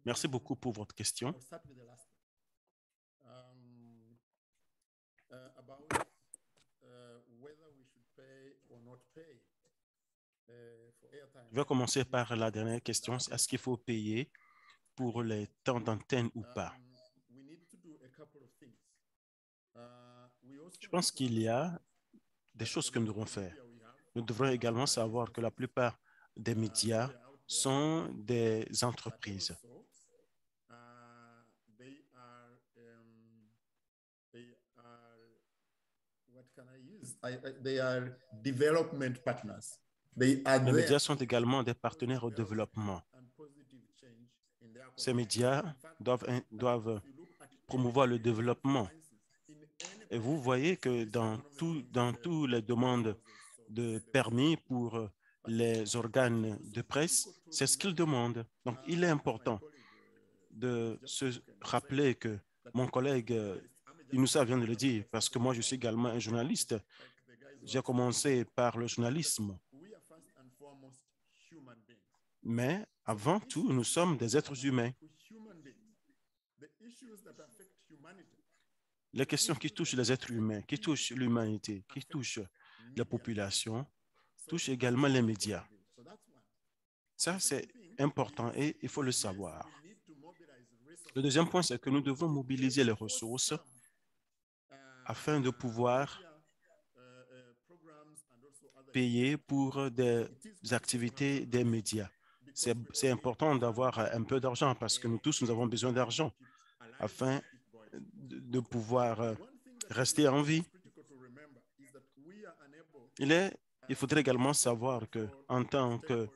Speaker 2: Merci beaucoup pour votre question. Je vais commencer par la dernière question. Est-ce qu'il faut payer pour les temps d'antenne ou pas? Je pense qu'il y a des choses que nous devrons faire. Nous devrons également savoir que la plupart des médias sont des entreprises. Les médias sont également des partenaires au développement. Ces médias doivent promouvoir le développement. Et vous voyez que dans toutes les demandes de permis pour les organes de presse, c'est ce qu'ils demandent. Donc, il est important de se rappeler que mon collègue Inoussa vient de le dire, parce que moi, je suis également un journaliste. J'ai commencé par le journalisme. Mais avant tout, nous sommes des êtres humains. Les questions qui touchent les êtres humains, qui touchent l'humanité, qui touchent la population, touchent également les médias. Ça, c'est important et il faut le savoir. Le deuxième point, c'est que nous devons mobiliser les ressources afin de pouvoir payer pour des activités des médias. C'est important d'avoir un peu d'argent parce que nous tous, nous avons besoin d'argent afin de pouvoir rester en vie. Il faudrait également savoir qu'en tant que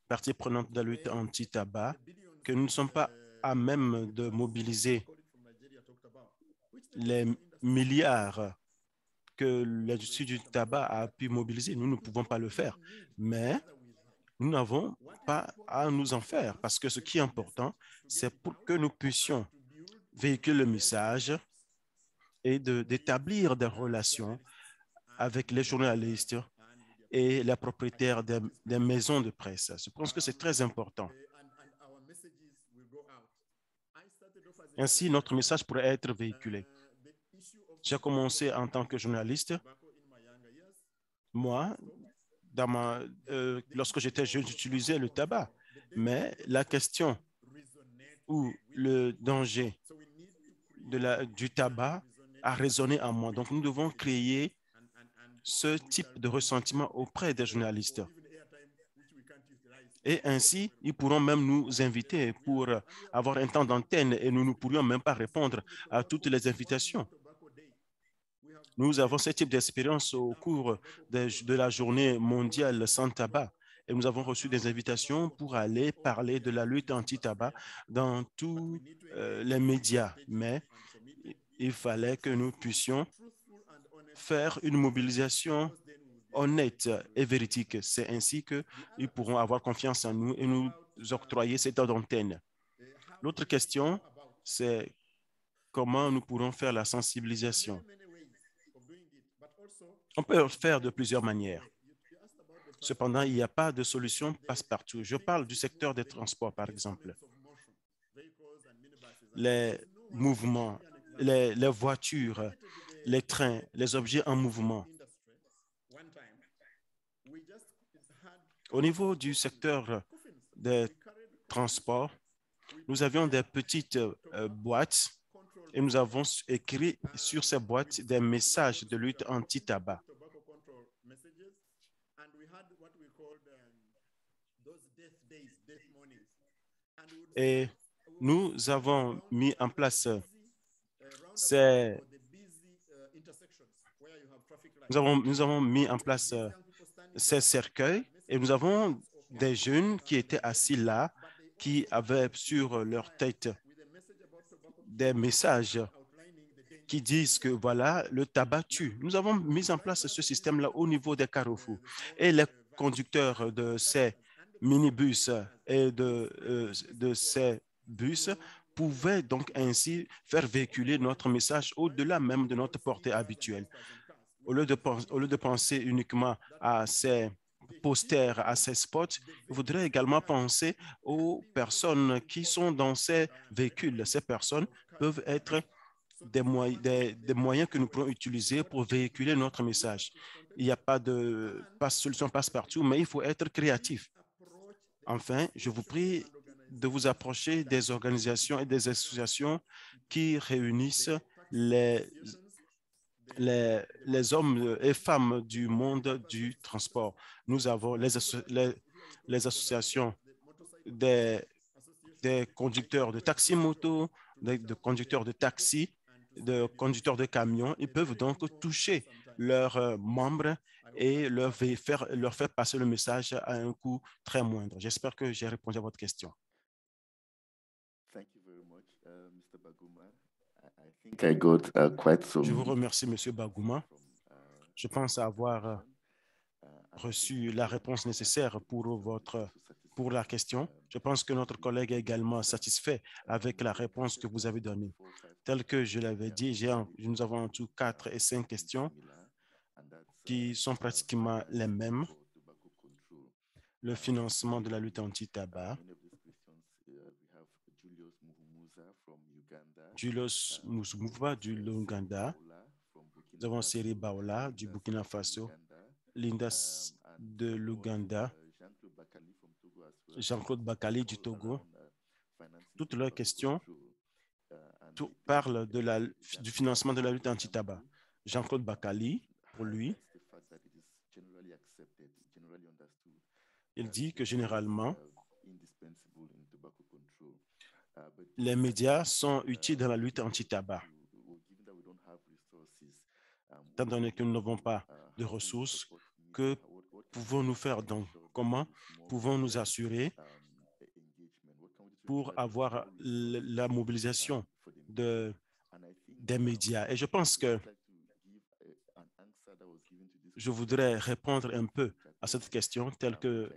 Speaker 2: partie prenante de la lutte anti-tabac, que nous ne sommes pas à même de mobiliser les milliards que l'industrie du tabac a pu mobiliser. Nous ne pouvons pas le faire, mais nous n'avons pas à nous en faire parce que ce qui est important, c'est pour que nous puissions véhiculer le message et d'établir des relations avec les journalistes et les propriétaires des maisons de presse. Je pense que c'est très important. Ainsi, notre message pourrait être véhiculé. J'ai commencé en tant que journaliste. Moi, lorsque j'étais jeune, j'utilisais le tabac. Mais la question ou le danger du tabac a résonné en moi. Donc, nous devons créer ce type de ressentiment auprès des journalistes. Et ainsi, ils pourront même nous inviter pour avoir un temps d'antenne et nous ne pourrions même pas répondre à toutes les invitations. Nous avons ce type d'expérience au cours de la journée mondiale sans tabac et nous avons reçu des invitations pour aller parler de la lutte anti-tabac dans tous les médias. Mais il fallait que nous puissions faire une mobilisation honnête et véridique. C'est ainsi qu'ils pourront avoir confiance en nous et nous octroyer cette d'antenne. L'autre question, c'est comment nous pourrons faire la sensibilisation. On peut le faire de plusieurs manières. Cependant, il n'y a pas de solution passe-partout. Je parle du secteur des transports, par exemple. Les mouvements, les voitures, les trains, les objets en mouvement. Au niveau du secteur des transports, nous avions des petites boîtes et nous avons écrit sur ces boîtes des messages de lutte anti-tabac. Et nous avons mis en place ces cercueils et nous avons des jeunes qui étaient assis là, qui avaient sur leur tête des messages qui disent que voilà, le tabac tue. Nous avons mis en place ce système-là au niveau des carrefours et les conducteurs de ces minibus et de ces bus pouvaient donc ainsi faire véhiculer notre message au-delà même de notre portée habituelle. Au lieu de penser uniquement à ces posters, à ces spots, il faudrait également penser aux personnes qui sont dans ces véhicules. Ces personnes peuvent être des moyens que nous pourrons utiliser pour véhiculer notre message. Il n'y a pas de solution passe-partout, mais il faut être créatif. Enfin, je vous prie de vous approcher des organisations et des associations qui réunissent les hommes et femmes du monde du transport. Nous avons les associations des conducteurs de taxi-moto, de conducteurs de taxi, de conducteurs de camions. Ils peuvent donc toucher leurs membres et leur faire passer le message à un coût très moindre. J'espère que j'ai répondu à votre question.
Speaker 1: Thank you very much, Mr. Baguma. I think I got quite some.
Speaker 2: Je vous remercie, M. Baguma. Je pense avoir reçu la réponse nécessaire pour la question. Je pense que notre collègue est également satisfait avec la réponse que vous avez donnée. Tel que je l'avais dit, nous avons en tout 4 et 5 questions qui sont pratiquement les mêmes. Le financement de la lutte anti-tabac. Julius Musumuva du Luganda. Nous avons Seri Baola du Burkina Faso. Linda de l'Ouganda, Jean-Claude Bakali du Togo. Toutes leurs questions parlent du financement de la lutte anti-tabac. Jean-Claude Bakali, pour lui, il dit que généralement, les médias sont utiles dans la lutte anti-tabac. étant donné que nous n'avons pas de ressources, que pouvons-nous faire donc? Comment pouvons-nous assurer pour avoir la mobilisation des médias? Et je pense que je voudrais répondre un peu à cette question telle que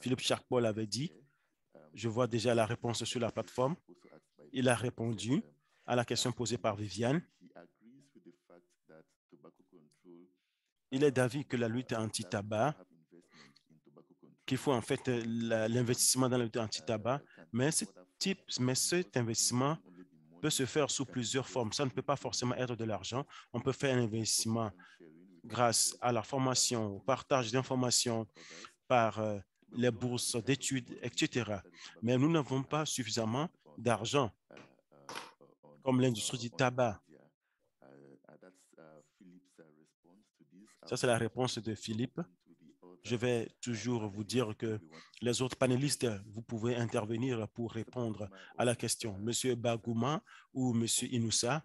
Speaker 2: Philippe Charpol avait dit. Je vois déjà la réponse sur la plateforme. Il a répondu à la question posée par Viviane. Il est d'avis que la lutte anti-tabac, qu'il faut en fait l'investissement dans la lutte anti-tabac, mais cet investissement peut se faire sous plusieurs formes. Ça ne peut pas forcément être de l'argent. On peut faire un investissement grâce à la formation, au partage d'informations, par les bourses d'études, etc. Mais nous n'avons pas suffisamment d'argent comme l'industrie du tabac. Ça, c'est la réponse de Philippe. Je vais toujours vous dire que les autres panélistes, vous pouvez intervenir pour répondre à la question. Monsieur Bagouma ou Monsieur Inoussa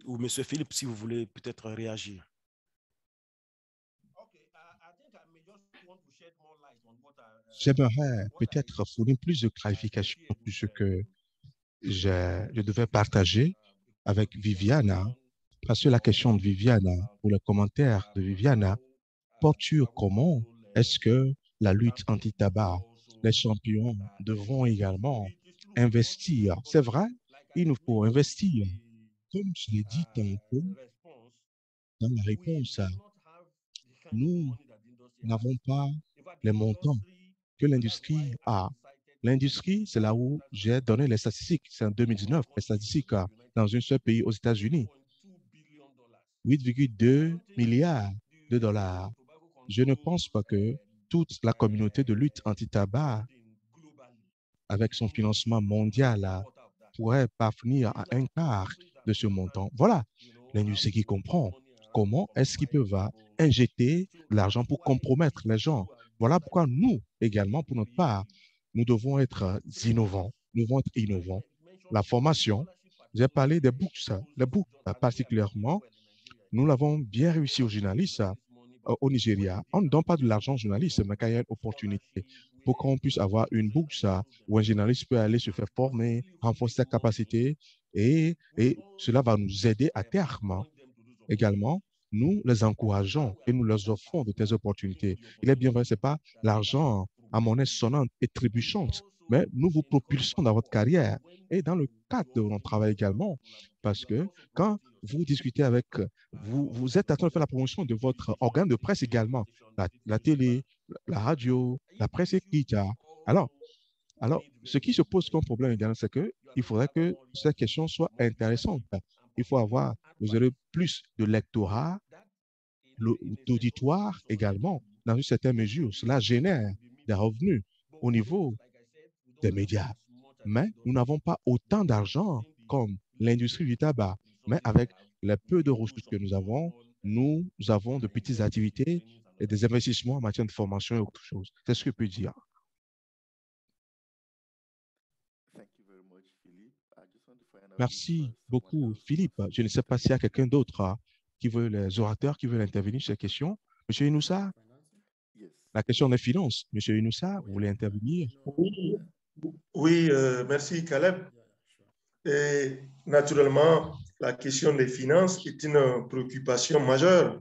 Speaker 2: ou Monsieur Philippe, si vous voulez peut-être réagir.
Speaker 4: J'aimerais peut-être fournir plus de clarifications sur ce que je devais partager avec Viviana, parce que la question de Viviana ou le commentaire de Viviana porte sur comment est-ce que la lutte anti-tabac, les champions devront également investir. C'est vrai, il nous faut investir. Comme je l'ai dit tantôt dans ma réponse, nous n'avons pas les montants que l'industrie a. L'industrie, c'est là où j'ai donné les statistiques. C'est en 2019, les statistiques dans un seul pays aux États-Unis. 8,2 milliards de dollars. Je ne pense pas que toute la communauté de lutte anti-tabac, avec son financement mondial, pourrait parvenir à un quart de ce montant. Voilà l'industrie qui comprend comment est-ce qu'ils peuvent injecter l'argent pour compromettre les gens. Voilà pourquoi nous, également, pour notre part, nous devons être innovants. Nous devons être innovants. La formation, j'ai parlé des books, les books particulièrement, nous l'avons bien réussi aux journalistes au Nigeria. On ne donne pas de l'argent aux journalistes, mais quand il y a une opportunité pour qu'on puisse avoir une bourse où un journaliste peut aller se faire former, renforcer sa capacité et cela va nous aider à terme. Également, nous les encourageons et nous leur offrons de telles opportunités. Il est bien vrai, ce n'est pas l'argent à monnaie sonnante et trébuchante, mais nous vous propulsons dans votre carrière et dans le cadre de notre travail également, parce que quand vous discutez avec, vous êtes en train de faire la promotion de votre organe de presse également, la télé, la radio, la presse écrite. Alors, ce qui se pose comme problème également, c'est qu'il faudrait que cette question soit intéressante. Il faut avoir, vous aurez plus de lectorat, d'auditoire également, dans une certaine mesure. Cela génère des revenus au niveau des médias. Mais nous n'avons pas autant d'argent comme l'industrie du tabac. Mais avec les peu de ressources que nous avons de petites activités et des investissements en matière de formation et autre chose. C'est ce que je peux dire. Merci beaucoup, Philippe. Je ne sais pas s'il y a quelqu'un d'autre les orateurs qui veulent intervenir sur cette question. Monsieur Inoussa, la question des finances. Monsieur Inoussa, vous voulez intervenir?
Speaker 5: Oui, merci Caleb. Et naturellement, la question des finances est une préoccupation majeure,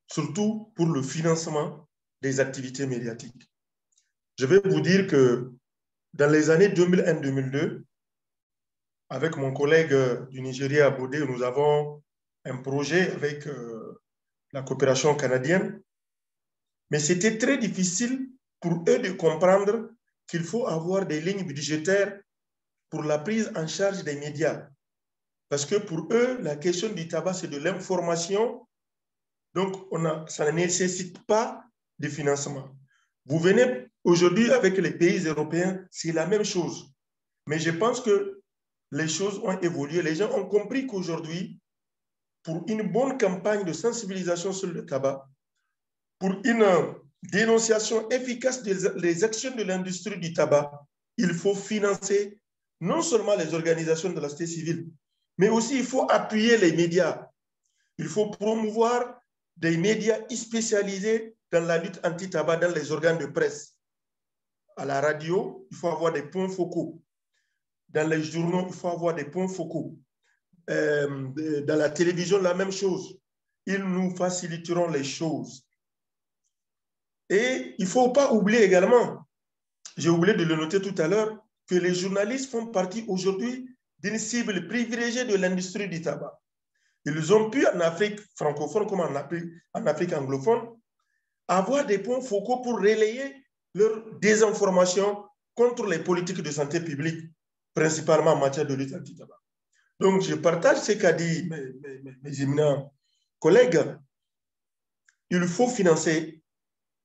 Speaker 5: surtout pour le financement des activités médiatiques. Je vais vous dire que dans les années 2001-2002, avec mon collègue du Nigeria, Bodé, nous avons un projet avec la coopération canadienne, mais c'était très difficile pour eux de comprendre qu'il faut avoir des lignes budgétaires pour la prise en charge des médias. Parce que pour eux, la question du tabac, c'est de l'information, donc ça ne nécessite pas de financement. Vous venez aujourd'hui avec les pays européens, c'est la même chose. Mais je pense que les choses ont évolué. Les gens ont compris qu'aujourd'hui, pour une bonne campagne de sensibilisation sur le tabac, pour une dénonciation efficace des actions de l'industrie du tabac, il faut financer non seulement les organisations de la société civile, Mais aussi, il faut appuyer les médias. Il faut promouvoir des médias spécialisés dans la lutte anti-tabac dans les organes de presse. À la radio, il faut avoir des points focaux. Dans les journaux, il faut avoir des points focaux. Dans la télévision, la même chose. Ils nous faciliteront les choses. Et il ne faut pas oublier également, j'ai oublié de le noter tout à l'heure, que les journalistes font partie aujourd'hui d'une cible privilégiée de l'industrie du tabac. Ils ont pu, en Afrique francophone comme en Afrique anglophone, avoir des points focaux pour relayer leur désinformation contre les politiques de santé publique, principalement en matière de lutte anti-tabac. Donc, je partage ce qu'a dit mes éminents collègues. Il faut financer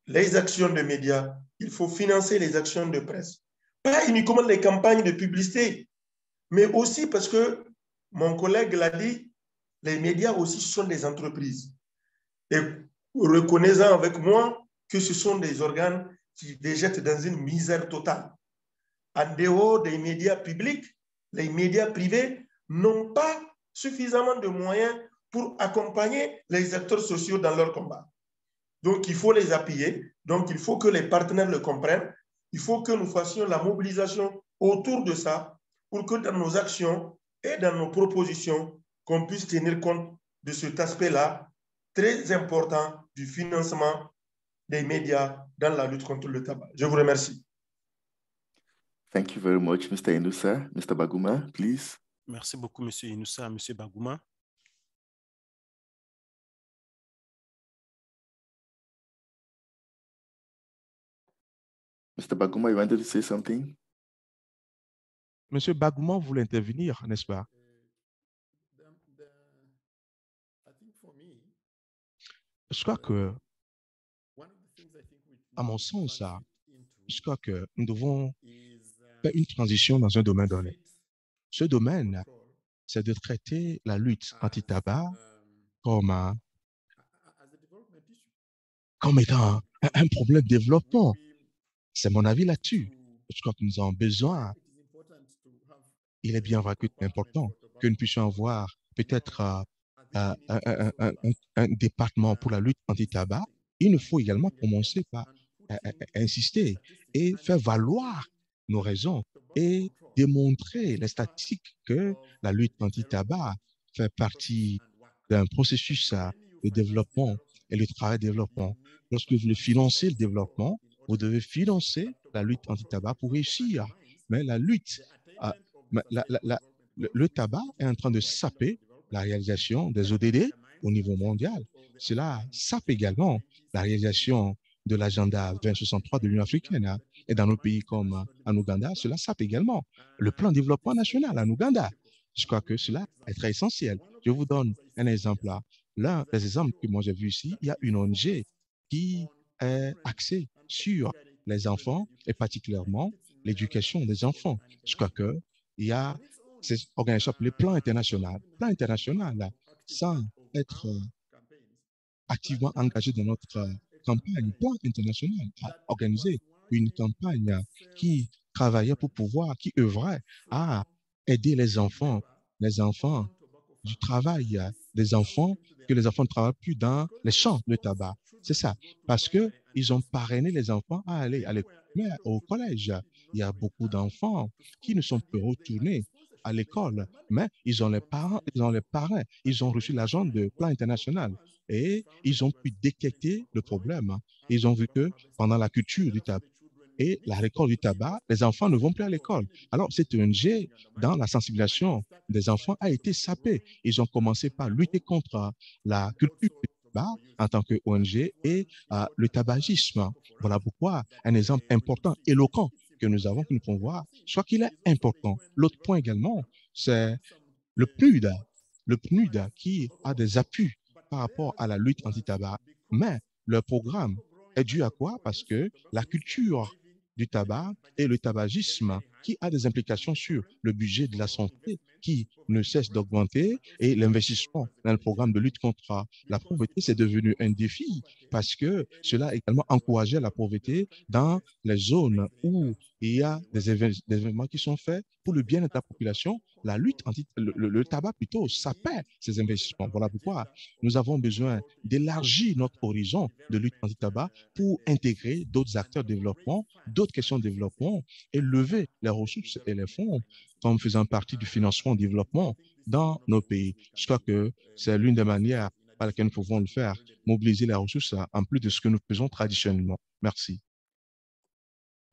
Speaker 5: les actions de médias, il faut financer les actions de presse. Pas uniquement les campagnes de publicité, mais aussi parce que, mon collègue l'a dit, les médias aussi sont des entreprises. Et reconnaissant avec moi que ce sont des organes qui déjettent dans une misère totale. En dehors des médias publics, les médias privés n'ont pas suffisamment de moyens pour accompagner les acteurs sociaux dans leur combat. Donc, il faut les appuyer. Donc, il faut que les partenaires le comprennent. Il faut que nous fassions la mobilisation autour de ça pour que dans nos actions et dans nos propositions, qu'on puisse tenir compte de cet aspect-là très important du financement des médias dans la lutte contre le tabac. Je vous remercie.
Speaker 1: Thank you very much, Mr. Inoussa. Mr. Baguma, please.
Speaker 2: Merci beaucoup, M. Inoussa, M. Baguma.
Speaker 1: Mr. Baguma, you wanted to say something?
Speaker 4: Monsieur Baguma voulait intervenir, n'est-ce pas? Je crois que, à mon sens, je crois que nous devons faire une transition dans un domaine donné. Ce domaine, c'est de traiter la lutte anti-tabac comme étant un problème de développement. C'est mon avis là-dessus. Je crois que nous avons besoin, il est bien vrai que c'est important que nous puissions avoir peut-être un département pour la lutte anti-tabac. Il nous faut également commencer par insister et faire valoir nos raisons et démontrer les statistiques que la lutte anti-tabac fait partie d'un processus de développement et le travail de développement. Lorsque vous voulez financer le développement, vous devez financer la lutte anti-tabac pour réussir. Mais la lutte, le tabac est en train de saper la réalisation des ODD au niveau mondial. Cela sape également la réalisation de l'agenda 2063 de l'Union africaine. Et dans nos pays comme en Ouganda, cela sape également le plan de développement national en Ouganda. Je crois que cela est très essentiel. Je vous donne un exemple là. L'un des exemples que moi j'ai vu ici, il y a une ONG qui est axée sur les enfants et particulièrement l'éducation des enfants. Je crois qu'il y a ces organisations appelées Plan international. Plan international, là, sans être activement engagé dans notre campagne, Plan international a organisé une campagne qui travaillait pour pouvoir, qui œuvrait à aider les enfants du travail, des enfants, que les enfants ne travaillent plus dans les champs de tabac. C'est ça, parce qu'ils ont parrainé les enfants à aller à l'école. Mais au collège, il y a beaucoup d'enfants qui ne sont pas retournés à l'école, mais ils ont les parents, ils ont les parrains, ils ont reçu l'argent de Plan international et ils ont pu détecter le problème. Ils ont vu que pendant la culture du tabac et la récolte du tabac, les enfants ne vont plus à l'école. Alors, cette ONG, dans la sensibilisation des enfants, a été sapée. Ils ont commencé par lutter contre la culture du tabac en tant que ONG et le tabagisme. Voilà pourquoi un exemple important, éloquent, que nous avons, que nous pouvons voir, je crois qu'il est important. L'autre point également, c'est le PNUD. Le PNUD qui a des appuis par rapport à la lutte anti-tabac. Mais le programme est dû à quoi? Parce que la culture du tabac et le tabagisme qui a des implications sur le budget de la santé qui ne cesse d'augmenter et l'investissement dans le programme de lutte contre la pauvreté, c'est devenu un défi parce que cela a également encouragé la pauvreté dans les zones où il y a des événements qui sont faits pour le bien-être de la population. La lutte le tabac plutôt, ça perd ces investissements. Voilà pourquoi nous avons besoin d'élargir notre horizon de lutte anti-tabac pour intégrer d'autres acteurs de développement, d'autres questions de développement et lever les ressources et les fonds comme faisant partie du financement du développement dans nos pays. Je crois que c'est l'une des manières par lesquelles nous pouvons le faire, mobiliser les ressources en plus de ce que nous faisons traditionnellement. Merci.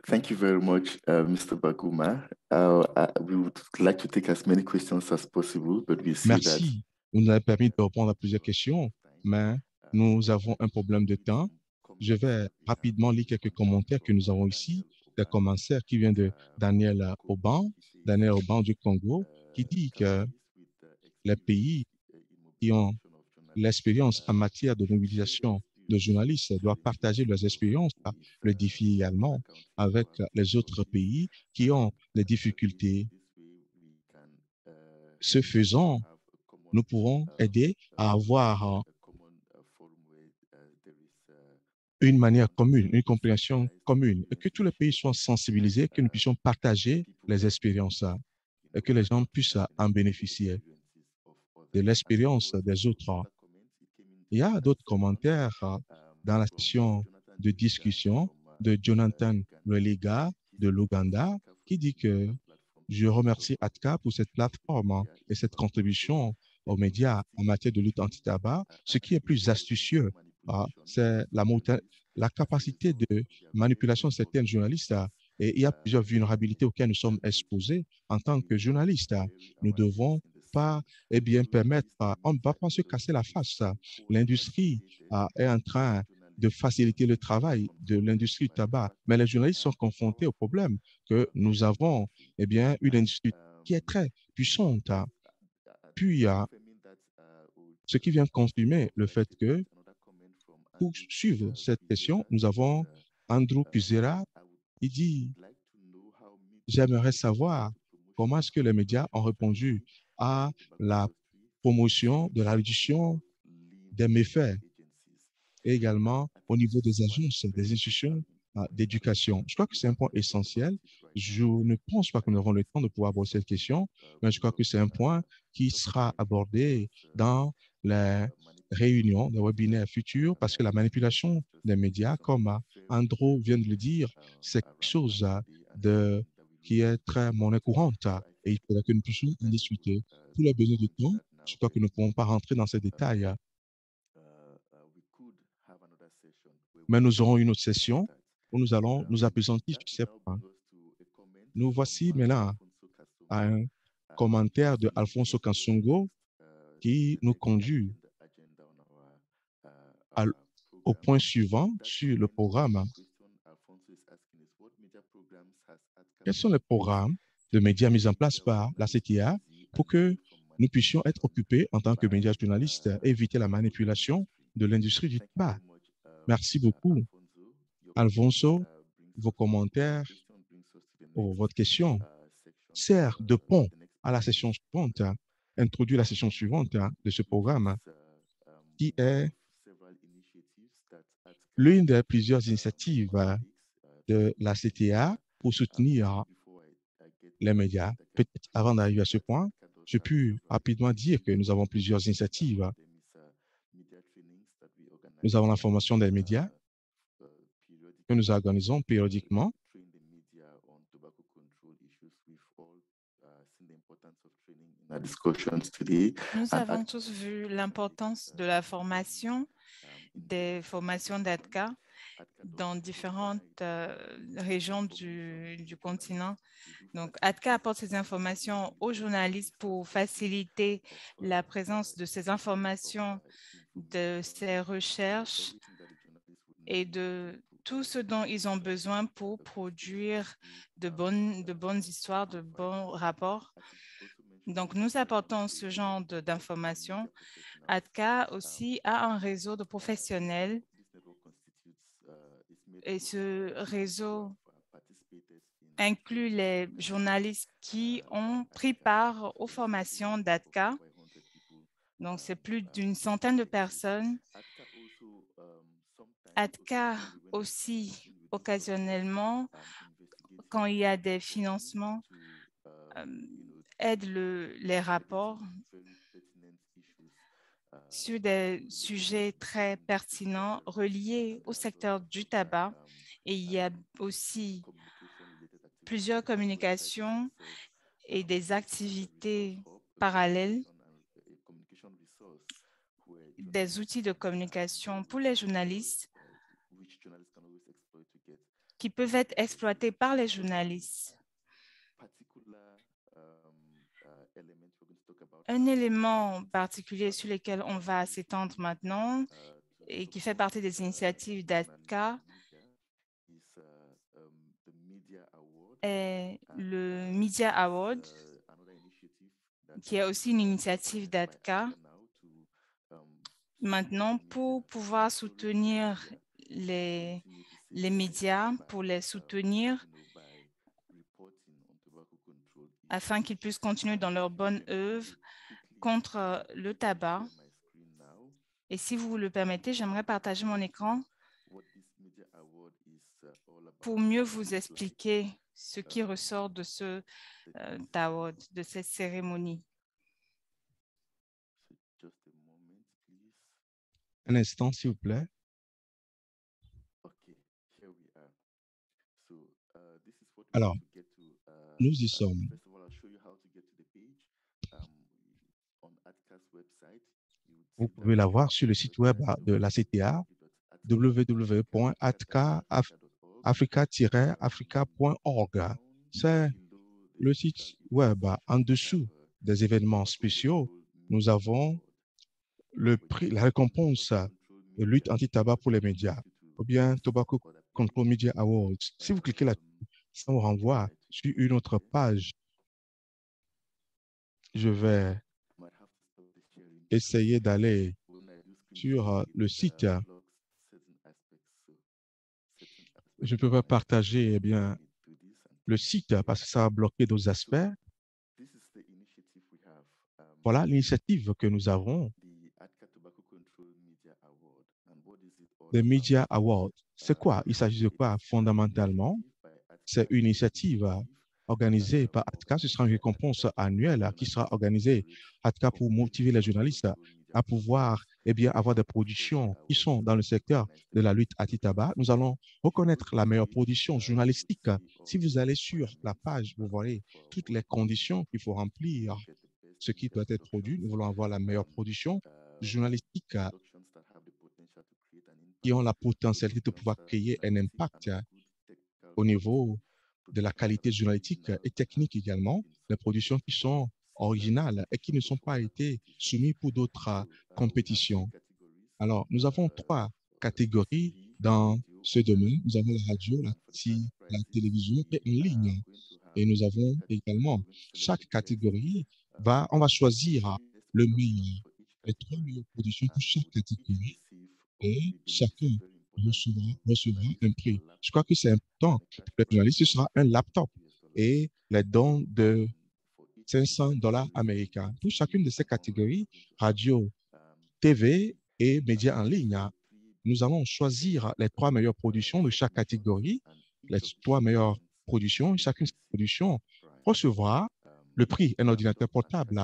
Speaker 1: Thank you very much, Mr. Baguma. We would like to take as many questions as possible, but we see that
Speaker 4: Merci. Vous nous avez permis de répondre à plusieurs questions, mais nous avons un problème de temps. Je vais rapidement lire quelques commentaires que nous avons ici, des commentaires qui viennent de Daniel Auban du Congo, qui dit que les pays qui ont l'expérience en matière de mobilisation de journalistes doivent partager leurs expériences, le défi également avec les autres pays qui ont des difficultés. Ce faisant, nous pourrons aider à avoir une manière commune, une compréhension commune, et que tous les pays soient sensibilisés, que nous puissions partager les expériences et que les gens puissent en bénéficier de l'expérience des autres. Il y a d'autres commentaires dans la session de discussion de Jonathan Relega de l'Ouganda qui dit que je remercie ATCA pour cette plateforme et cette contribution aux médias en matière de lutte anti-tabac. Ce qui est plus astucieux, c'est la capacité de manipulation de certains journalistes. Et il y a plusieurs vulnérabilités auxquelles nous sommes exposés en tant que journalistes. Nous devons pas permettre, on ne va pas se casser la face. L'industrie est en train de faciliter le travail de l'industrie du tabac, mais les journalistes sont confrontés au problème que nous avons une industrie qui est très puissante. Puis, ce qui vient confirmer le fait que, pour suivre cette question, nous avons Andrew Kuzera. Il dit, j'aimerais savoir comment est-ce que les médias ont répondu à la promotion de la réduction des méfaits et également au niveau des agences, des institutions d'éducation. Je crois que c'est un point essentiel. Je ne pense pas que nous avons le temps de pouvoir aborder cette question, mais je crois que c'est un point qui sera abordé dans les réunions, les webinaires futurs, parce que la manipulation des médias, comme Andrew vient de le dire, c'est quelque chose qui est très monnaie courante et il faudrait que nous puissions en discuter. Pour les besoins de temps, je crois que nous ne pouvons pas rentrer dans ces détails. Mais nous aurons une autre session où nous allons nous appesantir sur ces points. Nous voici maintenant à un commentaire de Alfonso Kansongo qui nous conduit au point suivant sur le programme. Quels sont les programmes de médias mis en place par la CTA pour que nous puissions être occupés en tant que médias journalistes et éviter la manipulation de l'industrie du tabac? Merci beaucoup. Alfonso, vos commentaires ou votre question sert de pont à la session suivante, introduit la session suivante de ce programme, qui est l'une des plusieurs initiatives de la CTA pour soutenir les médias. Peut-être avant d'arriver à ce point, je peux rapidement dire que nous avons plusieurs initiatives. Nous avons la formation des médias que nous organisons périodiquement.
Speaker 6: Nous avons tous vu l'importance de la formation, des formations d'ATCA dans différentes régions du continent. Donc, ATCA apporte ces informations aux journalistes pour faciliter la présence de ces informations, de ces recherches et de tout ce dont ils ont besoin pour produire de bonnes histoires, de bons rapports. Donc, nous apportons ce genre d'informations. ATCA aussi a un réseau de professionnels et ce réseau inclut les journalistes qui ont pris part aux formations d'ATCA. Donc, c'est plus d'une centaine de personnes. ATCA aussi, occasionnellement, quand il y a des financements, aide les rapports sur des sujets très pertinents reliés au secteur du tabac. Et il y a aussi plusieurs communications et des activités parallèles, des outils de communication pour les journalistes qui peuvent être exploités par les journalistes. Un élément particulier sur lequel on va s'étendre maintenant et qui fait partie des initiatives d'ATCA est le Media Award, qui est aussi une initiative d'ATCA. Maintenant, pour pouvoir soutenir les médias, pour les soutenir afin qu'ils puissent continuer dans leur bonne œuvre contre le tabac. Et si vous le permettez, j'aimerais partager mon écran pour mieux vous expliquer ce qui ressort de ce award, de cette cérémonie.
Speaker 4: Un instant, s'il vous plaît. Alors, nous y sommes. Vous pouvez la voir sur le site web de la CTA, www.atcaafrica-africa.org. C'est le site web. En dessous des événements spéciaux, nous avons le prix, la récompense de lutte anti-tabac pour les médias, ou bien Tobacco Control Media Awards. Si vous cliquez là-dessus, ça vous renvoie sur une autre page. Je vais essayer d'aller sur le site. Je peux pas partager le site parce que ça va bloquer d'autres aspects. Voilà l'initiative que nous avons. Le Media Award. C'est quoi? Il s'agit de quoi fondamentalement? C'est une initiative organisée par ATCA. Ce sera une récompense annuelle qui sera organisée ATCA pour motiver les journalistes à pouvoir avoir des productions qui sont dans le secteur de la lutte anti-tabac. Nous allons reconnaître la meilleure production journalistique. Si vous allez sur la page, vous voyez toutes les conditions qu'il faut remplir, ce qui doit être produit. Nous voulons avoir la meilleure production journalistique qui ont la potentialité de pouvoir créer un impact au niveau de la qualité journalistique et technique également, les productions qui sont originales et qui ne sont pas été soumises pour d'autres compétitions. Alors, nous avons 3 catégories dans ce domaine. Nous avons la radio, la télévision et en ligne. Et nous avons également, chaque catégorie, on va choisir le meilleur, les 3 meilleures productions pour chaque catégorie et chacun recevra un prix. Je crois que c'est important. Pour les journalistes, ce sera un laptop et les dons de $500 américains. Pour chacune de ces catégories, radio, TV et médias en ligne, nous allons choisir les 3 meilleures productions de chaque catégorie, les 3 meilleures productions. Chacune de ces productions recevra le prix, un ordinateur portable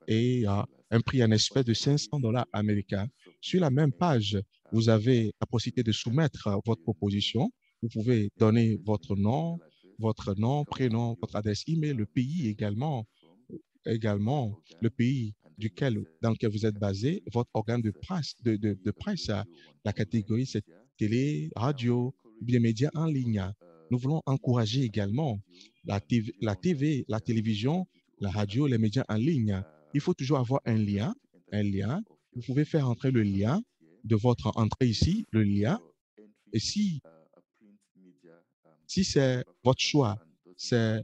Speaker 4: et un prix en espèces de $500 américains. Sur la même page, vous avez la possibilité de soumettre votre proposition. Vous pouvez donner votre nom, prénom, votre adresse email, le pays également le pays dans lequel vous êtes basé, votre organe de presse, la catégorie, c'est télé, radio, les médias en ligne. Nous voulons encourager également la TV, la télévision, la radio, les médias en ligne. Il faut toujours avoir un lien. Vous pouvez faire entrer le lien de votre entrée ici, le lien. Et si c'est votre choix, c'est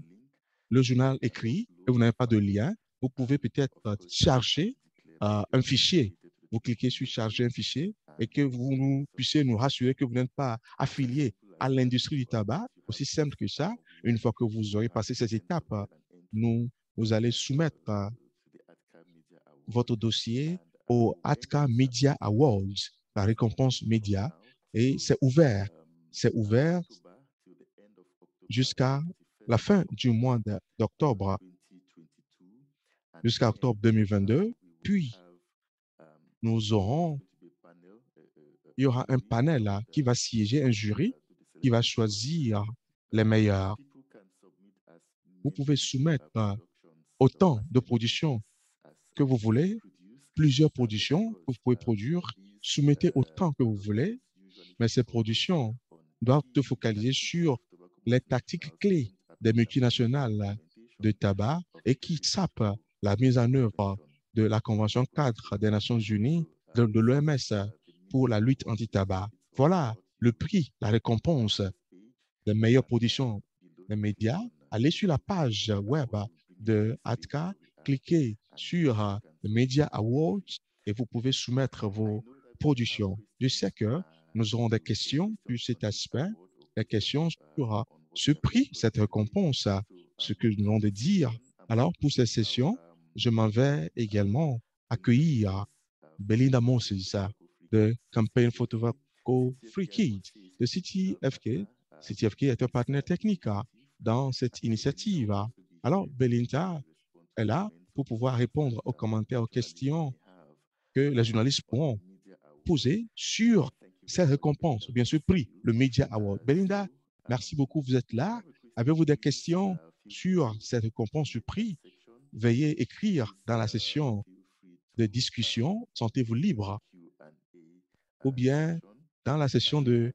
Speaker 4: le journal écrit et vous n'avez pas de lien, vous pouvez peut-être charger un fichier. Vous cliquez sur charger un fichier et que vous puissiez nous rassurer que vous n'êtes pas affilié à l'industrie du tabac, aussi simple que ça. Une fois que vous aurez passé ces étapes, vous allez soumettre votre dossier au ATCA Media Awards, la récompense média, et c'est ouvert. C'est ouvert jusqu'à la fin du mois d'octobre, jusqu'à octobre 2022. Puis, il y aura un panel qui va siéger, un jury qui va choisir les meilleurs. Vous pouvez soumettre autant de productions que vous voulez, plusieurs productions que vous pouvez produire, soumettez autant que vous voulez, mais ces productions doivent se focaliser sur les tactiques clés des multinationales de tabac et qui sapent la mise en œuvre de la Convention cadre des Nations Unies, de l'OMS pour la lutte anti-tabac. Voilà le prix, la récompense des meilleures productions des médias. Allez sur la page web de ATCA, cliquez sur les Media Awards et vous pouvez soumettre vos productions. Je sais que nous aurons des questions sur cet aspect, des questions sur ce prix, cette récompense, ce que nous venons de dire. Alors, pour cette session, je m'en vais également accueillir Belinda Moses de Campaign for Tobacco Free Kids de CTFK. CTFK est un partenaire technique dans cette initiative. Alors, Belinda est là pour pouvoir répondre aux commentaires, aux questions que les journalistes pourront poser sur ces récompenses, ou bien ce prix, le Media Award. Belinda, merci beaucoup, vous êtes là. Avez-vous des questions sur cette récompense, ce prix? Veuillez écrire dans la session de discussion, sentez-vous libre, ou bien dans la session de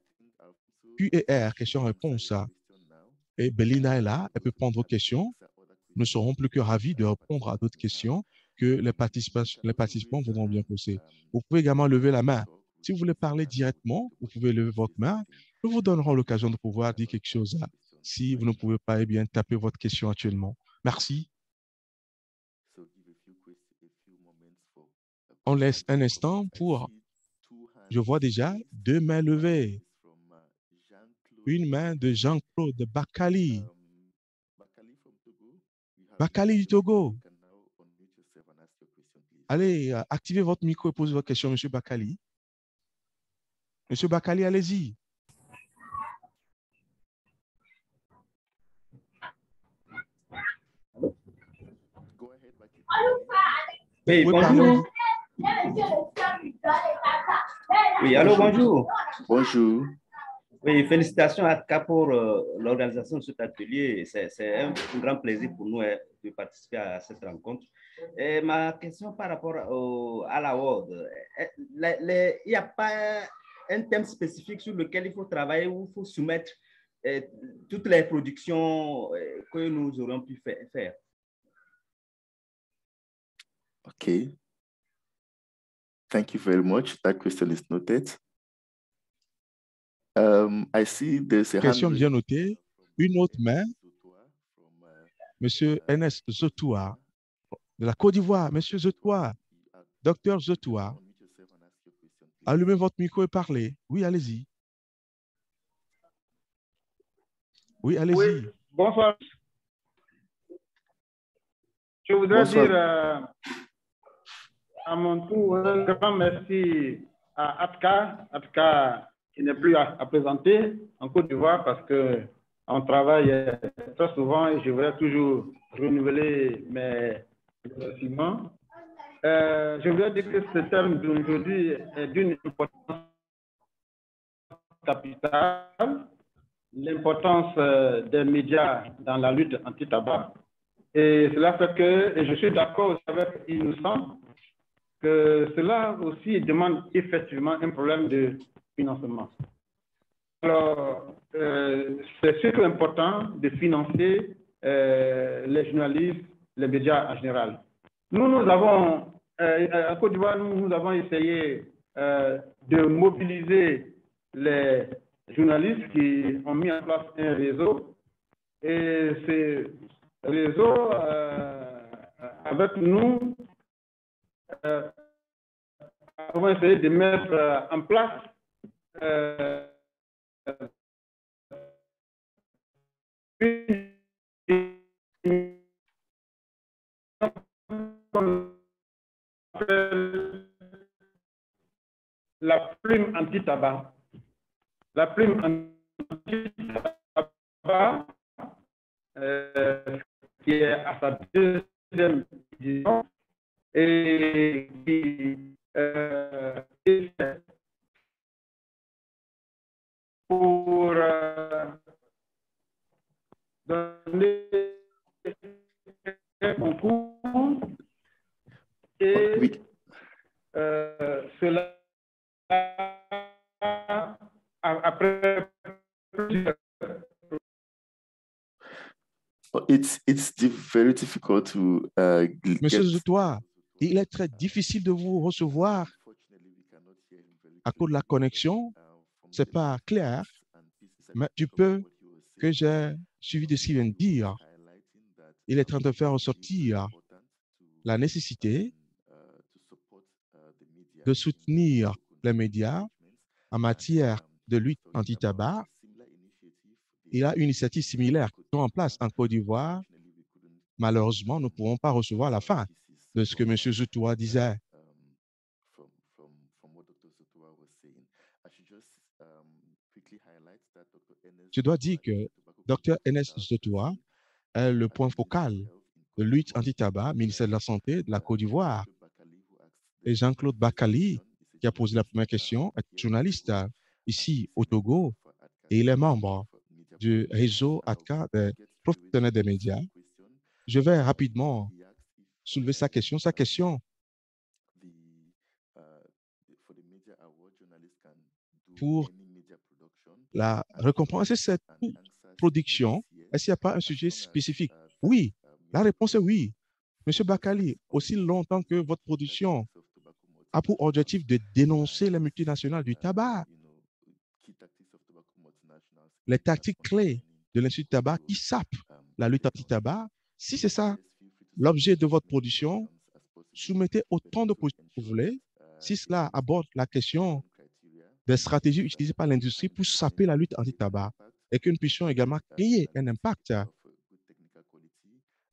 Speaker 4: Q&R, questions-réponses. Et Belinda est là, elle peut prendre vos questions. Nous serons plus que ravis de répondre à d'autres questions que les participants voudront bien poser. Vous pouvez également lever la main. Si vous voulez parler directement, vous pouvez lever votre main. Nous vous donnerons l'occasion de pouvoir dire quelque chose. Si vous ne pouvez pas, eh bien, tapez votre question actuellement. Merci. On laisse un instant pour... Je vois déjà 2 mains levées. Une main de Jean-Claude Bakali. Bakali du Togo. Allez, activez votre micro et posez votre question, M. Bakali. M. Bakali, allez-y.
Speaker 7: Oui, bonjour. Oui, allô, bonjour.
Speaker 1: Bonjour.
Speaker 7: Oui, félicitations à ATCA pour l'organisation de cet atelier. C'est un grand plaisir pour nous de participer à cette rencontre. Et ma question par rapport à la WOD, il n'y a pas un thème spécifique sur lequel il faut travailler ou il faut soumettre toutes les productions que nous aurions pu faire.
Speaker 1: Okay. Thank you very much. That question is noted. I see there's a
Speaker 4: Question bien notée. Une autre main. Monsieur Enes Zotoua, de la Côte d'Ivoire. Monsieur Zotoua, docteur Zotoua, allumez votre micro et parlez. Oui, allez-y. Oui, allez-y.
Speaker 8: Oui, bonsoir. Je voudrais dire à mon tour un grand merci à ATCA qui n'est plus à présenter en Côte d'Ivoire parce qu'on travaille très souvent et je voudrais toujours renouveler mes remerciements. Je voudrais dire que ce thème d'aujourd'hui est d'une importance capitale, l'importance des médias dans la lutte anti-tabac. Et cela fait que, et je suis d'accord avec Innocent, que cela aussi demande effectivement un problème de financement. Alors, c'est surtout important de financer les journalistes, les médias en général. Nous avons, en Côte d'Ivoire, nous avons essayé de mobiliser les journalistes qui ont mis en place un réseau. Et ce réseau, avec nous, avons essayé de mettre en place une plume anti-tabac. La plume anti-tabac, qui est à sa deuxième édition et qui est fait pour donner un concours et
Speaker 1: Oui.
Speaker 8: cela après plusieurs.
Speaker 1: It's very difficult to
Speaker 4: Monsieur
Speaker 1: get.
Speaker 4: Zutoa, il est très difficile de vous recevoir à cause de la connexion. Ce n'est pas clair, mais du peu que j'ai suivi de ce qu'il vient de dire, il est en train de faire ressortir la nécessité de soutenir les médias en matière de lutte anti-tabac. Il y a une initiative similaire qui est en place en Côte d'Ivoire. Malheureusement, nous ne pourrons pas recevoir la fin de ce que M. Zutoa disait. Je dois dire que Dr. Enes Zutoa est le point focal de lutte anti-tabac, ministère de la Santé de la Côte d'Ivoire. Et Jean-Claude Bakali, qui a posé la première question, est journaliste ici au Togo et il est membre du réseau ATCA des professionnels des médias. Je vais rapidement soulever sa question. Sa question pour la récompense, est-ce que cette production, est-ce qu'il n'y a pas un sujet spécifique? Oui, la réponse est oui. Monsieur Bakali, aussi longtemps que votre production a pour objectif de dénoncer les multinationales du tabac, les tactiques clés de l'industrie du tabac qui sapent la lutte anti-tabac, si c'est ça l'objet de votre production, soumettez autant de positions que vous voulez. Si cela aborde la question des stratégies utilisées par l'industrie pour saper la lutte anti-tabac et que nous puissions également créer un impact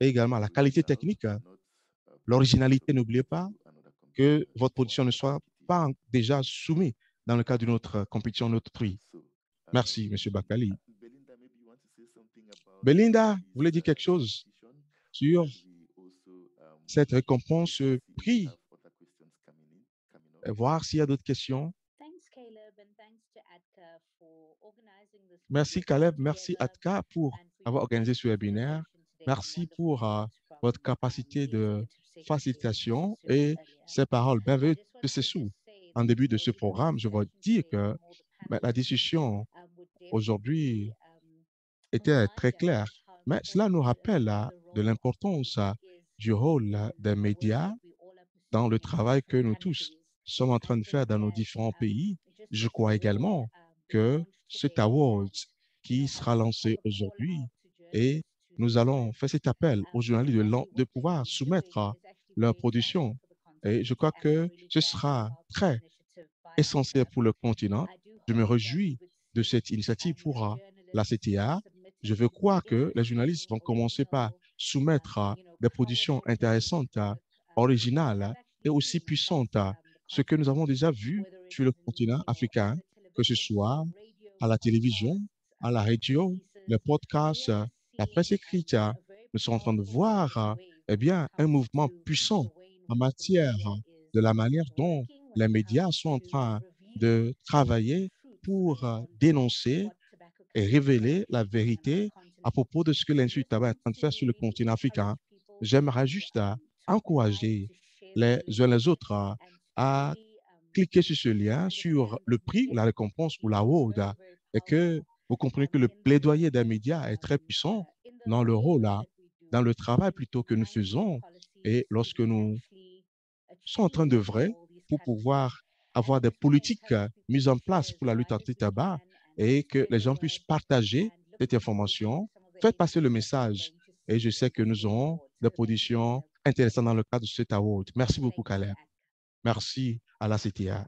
Speaker 4: et également la qualité technique, l'originalité, n'oubliez pas que votre production ne soit pas déjà soumise dans le cadre d'une autre compétition, notre prix. Merci, M. Bakali. Belinda, vous voulez dire quelque chose sur cette récompense prix et voir s'il y a d'autres questions? Merci Caleb, merci Atka pour avoir organisé ce webinaire. Merci pour votre capacité de facilitation et ces paroles bienveillantes de Sessou. En début de ce programme, je veux dire que la discussion aujourd'hui était très claire, mais cela nous rappelle de l'importance du rôle des médias dans le travail que nous tous sommes en train de faire dans nos différents pays. Je crois également que cet award qui sera lancé aujourd'hui et nous allons faire cet appel aux journalistes de pouvoir soumettre leur production. Et je crois que ce sera très essentiel pour le continent. Je me réjouis de cette initiative pour la CTA. Je veux croire que les journalistes vont commencer par soumettre des productions intéressantes, originales et aussi puissantes, ce que nous avons déjà vu sur le continent africain, que ce soit à la télévision, à la radio, les podcasts, la presse écrite. Nous sommes en train de voir eh bien, un mouvement puissant en matière de la manière dont les médias sont en train de travailler pour dénoncer et révéler la vérité à propos de ce que l'industrie du tabac est en train de faire sur le continent africain. J'aimerais juste encourager les uns les autres à cliquer sur ce lien, sur le prix, la récompense ou la award, et que vous comprenez que le plaidoyer des médias est très puissant dans le rôle, dans le travail plutôt que nous faisons. Et lorsque nous sommes en train d'œuvrer pour pouvoir avoir des politiques mises en place pour la lutte anti-tabac et que les gens puissent partager cette information, faites passer le message. Et je sais que nous aurons des positions intéressantes dans le cadre de cet award. Merci beaucoup, Caleb. Merci à la CTA.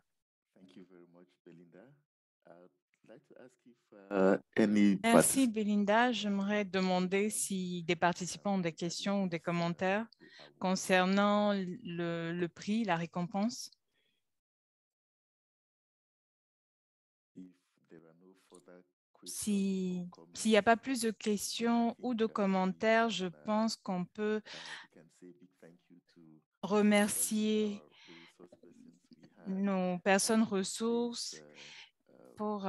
Speaker 6: Merci, Belinda. J'aimerais demander si des participants ont des questions ou des commentaires concernant le prix, la récompense. s'il n'y a pas plus de questions ou de commentaires, je pense qu'on peut remercier nos personnes ressources pour,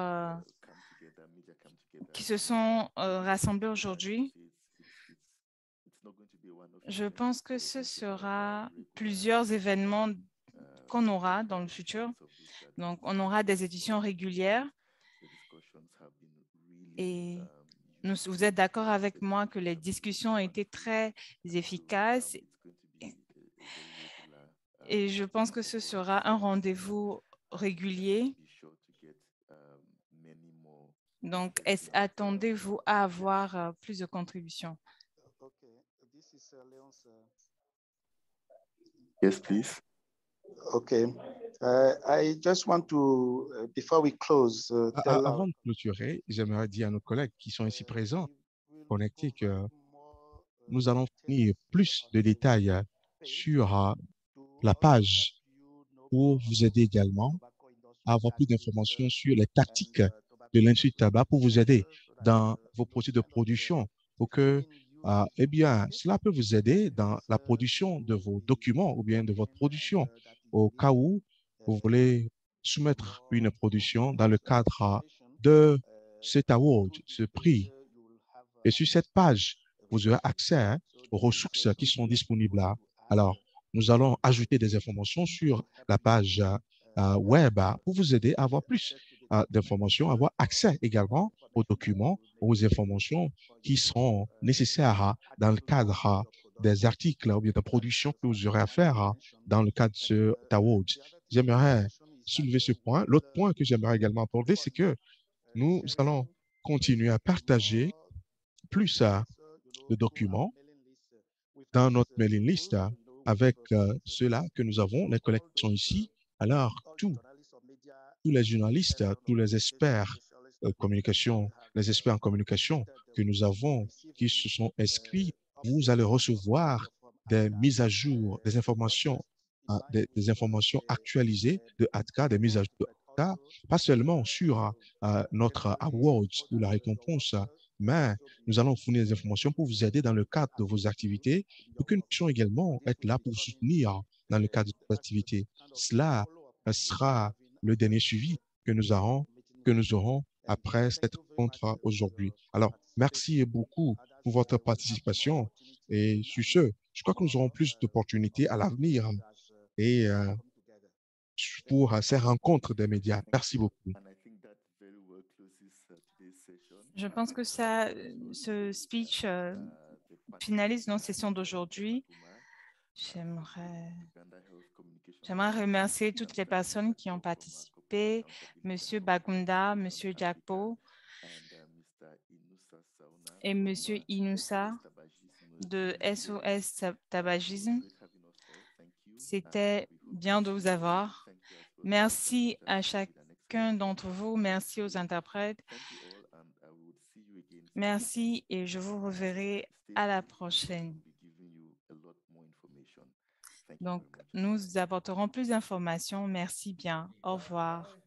Speaker 6: qui se sont rassemblées aujourd'hui. Je pense que ce sera plusieurs événements qu'on aura dans le futur. Donc, on aura des éditions régulières. Et vous êtes d'accord avec moi que les discussions ont été très efficaces. Et je pense que ce sera un rendez-vous régulier. Donc, attendez-vous à avoir plus de contributions.
Speaker 1: Yes, please.
Speaker 3: Okay. I just want to, before we close,
Speaker 4: Avant de clôturer, j'aimerais dire à nos collègues qui sont ici présents, connectés, que nous allons fournir plus de détails sur la page pour vous aider également à avoir plus d'informations sur les tactiques de l'industrie du tabac pour vous aider dans vos procès de production pour que, eh bien, cela peut vous aider dans la production de vos documents ou bien de votre production au cas où vous voulez soumettre une production dans le cadre de cet award, ce prix. Et sur cette page, vous aurez accès aux ressources qui sont disponibles là. Alors, nous allons ajouter des informations sur la page web pour vous aider à avoir plus d'informations, avoir accès également aux documents, aux informations qui sont nécessaires dans le cadre des articles ou bien de production que vous aurez à faire dans le cadre de ce award. J'aimerais soulever ce point. L'autre point que j'aimerais également aborder, c'est que nous allons continuer à partager plus de documents dans notre mailing list avec ceux-là que nous avons, les collègues qui sont ici. Alors, tous les journalistes, tous les experts communication, les experts en communication que nous avons qui se sont inscrits, vous allez recevoir des mises à jour, des informations actualisées de ATCA, des mises à jour de ATCA, pas seulement sur notre award ou la récompense, mais nous allons fournir des informations pour vous aider dans le cadre de vos activités et que nous puissions également être là pour vous soutenir dans le cadre de vos activités. Cela sera le dernier suivi que nous aurons après cette rencontre aujourd'hui. Alors, merci beaucoup pour votre participation et sur ce, je crois que nous aurons plus d'opportunités à l'avenir et pour ces rencontres des médias. Merci beaucoup.
Speaker 6: Je pense que ce speech finalise nos sessions d'aujourd'hui. J'aimerais remercier toutes les personnes qui ont participé, M. Bagunda, M. Jakpo et M. Inoussa de SOS Tabagisme. C'était bien de vous avoir. Merci à chacun d'entre vous. Merci aux interprètes. Merci et je vous reverrai à la prochaine. Donc, nous apporterons plus d'informations. Merci bien. Au revoir.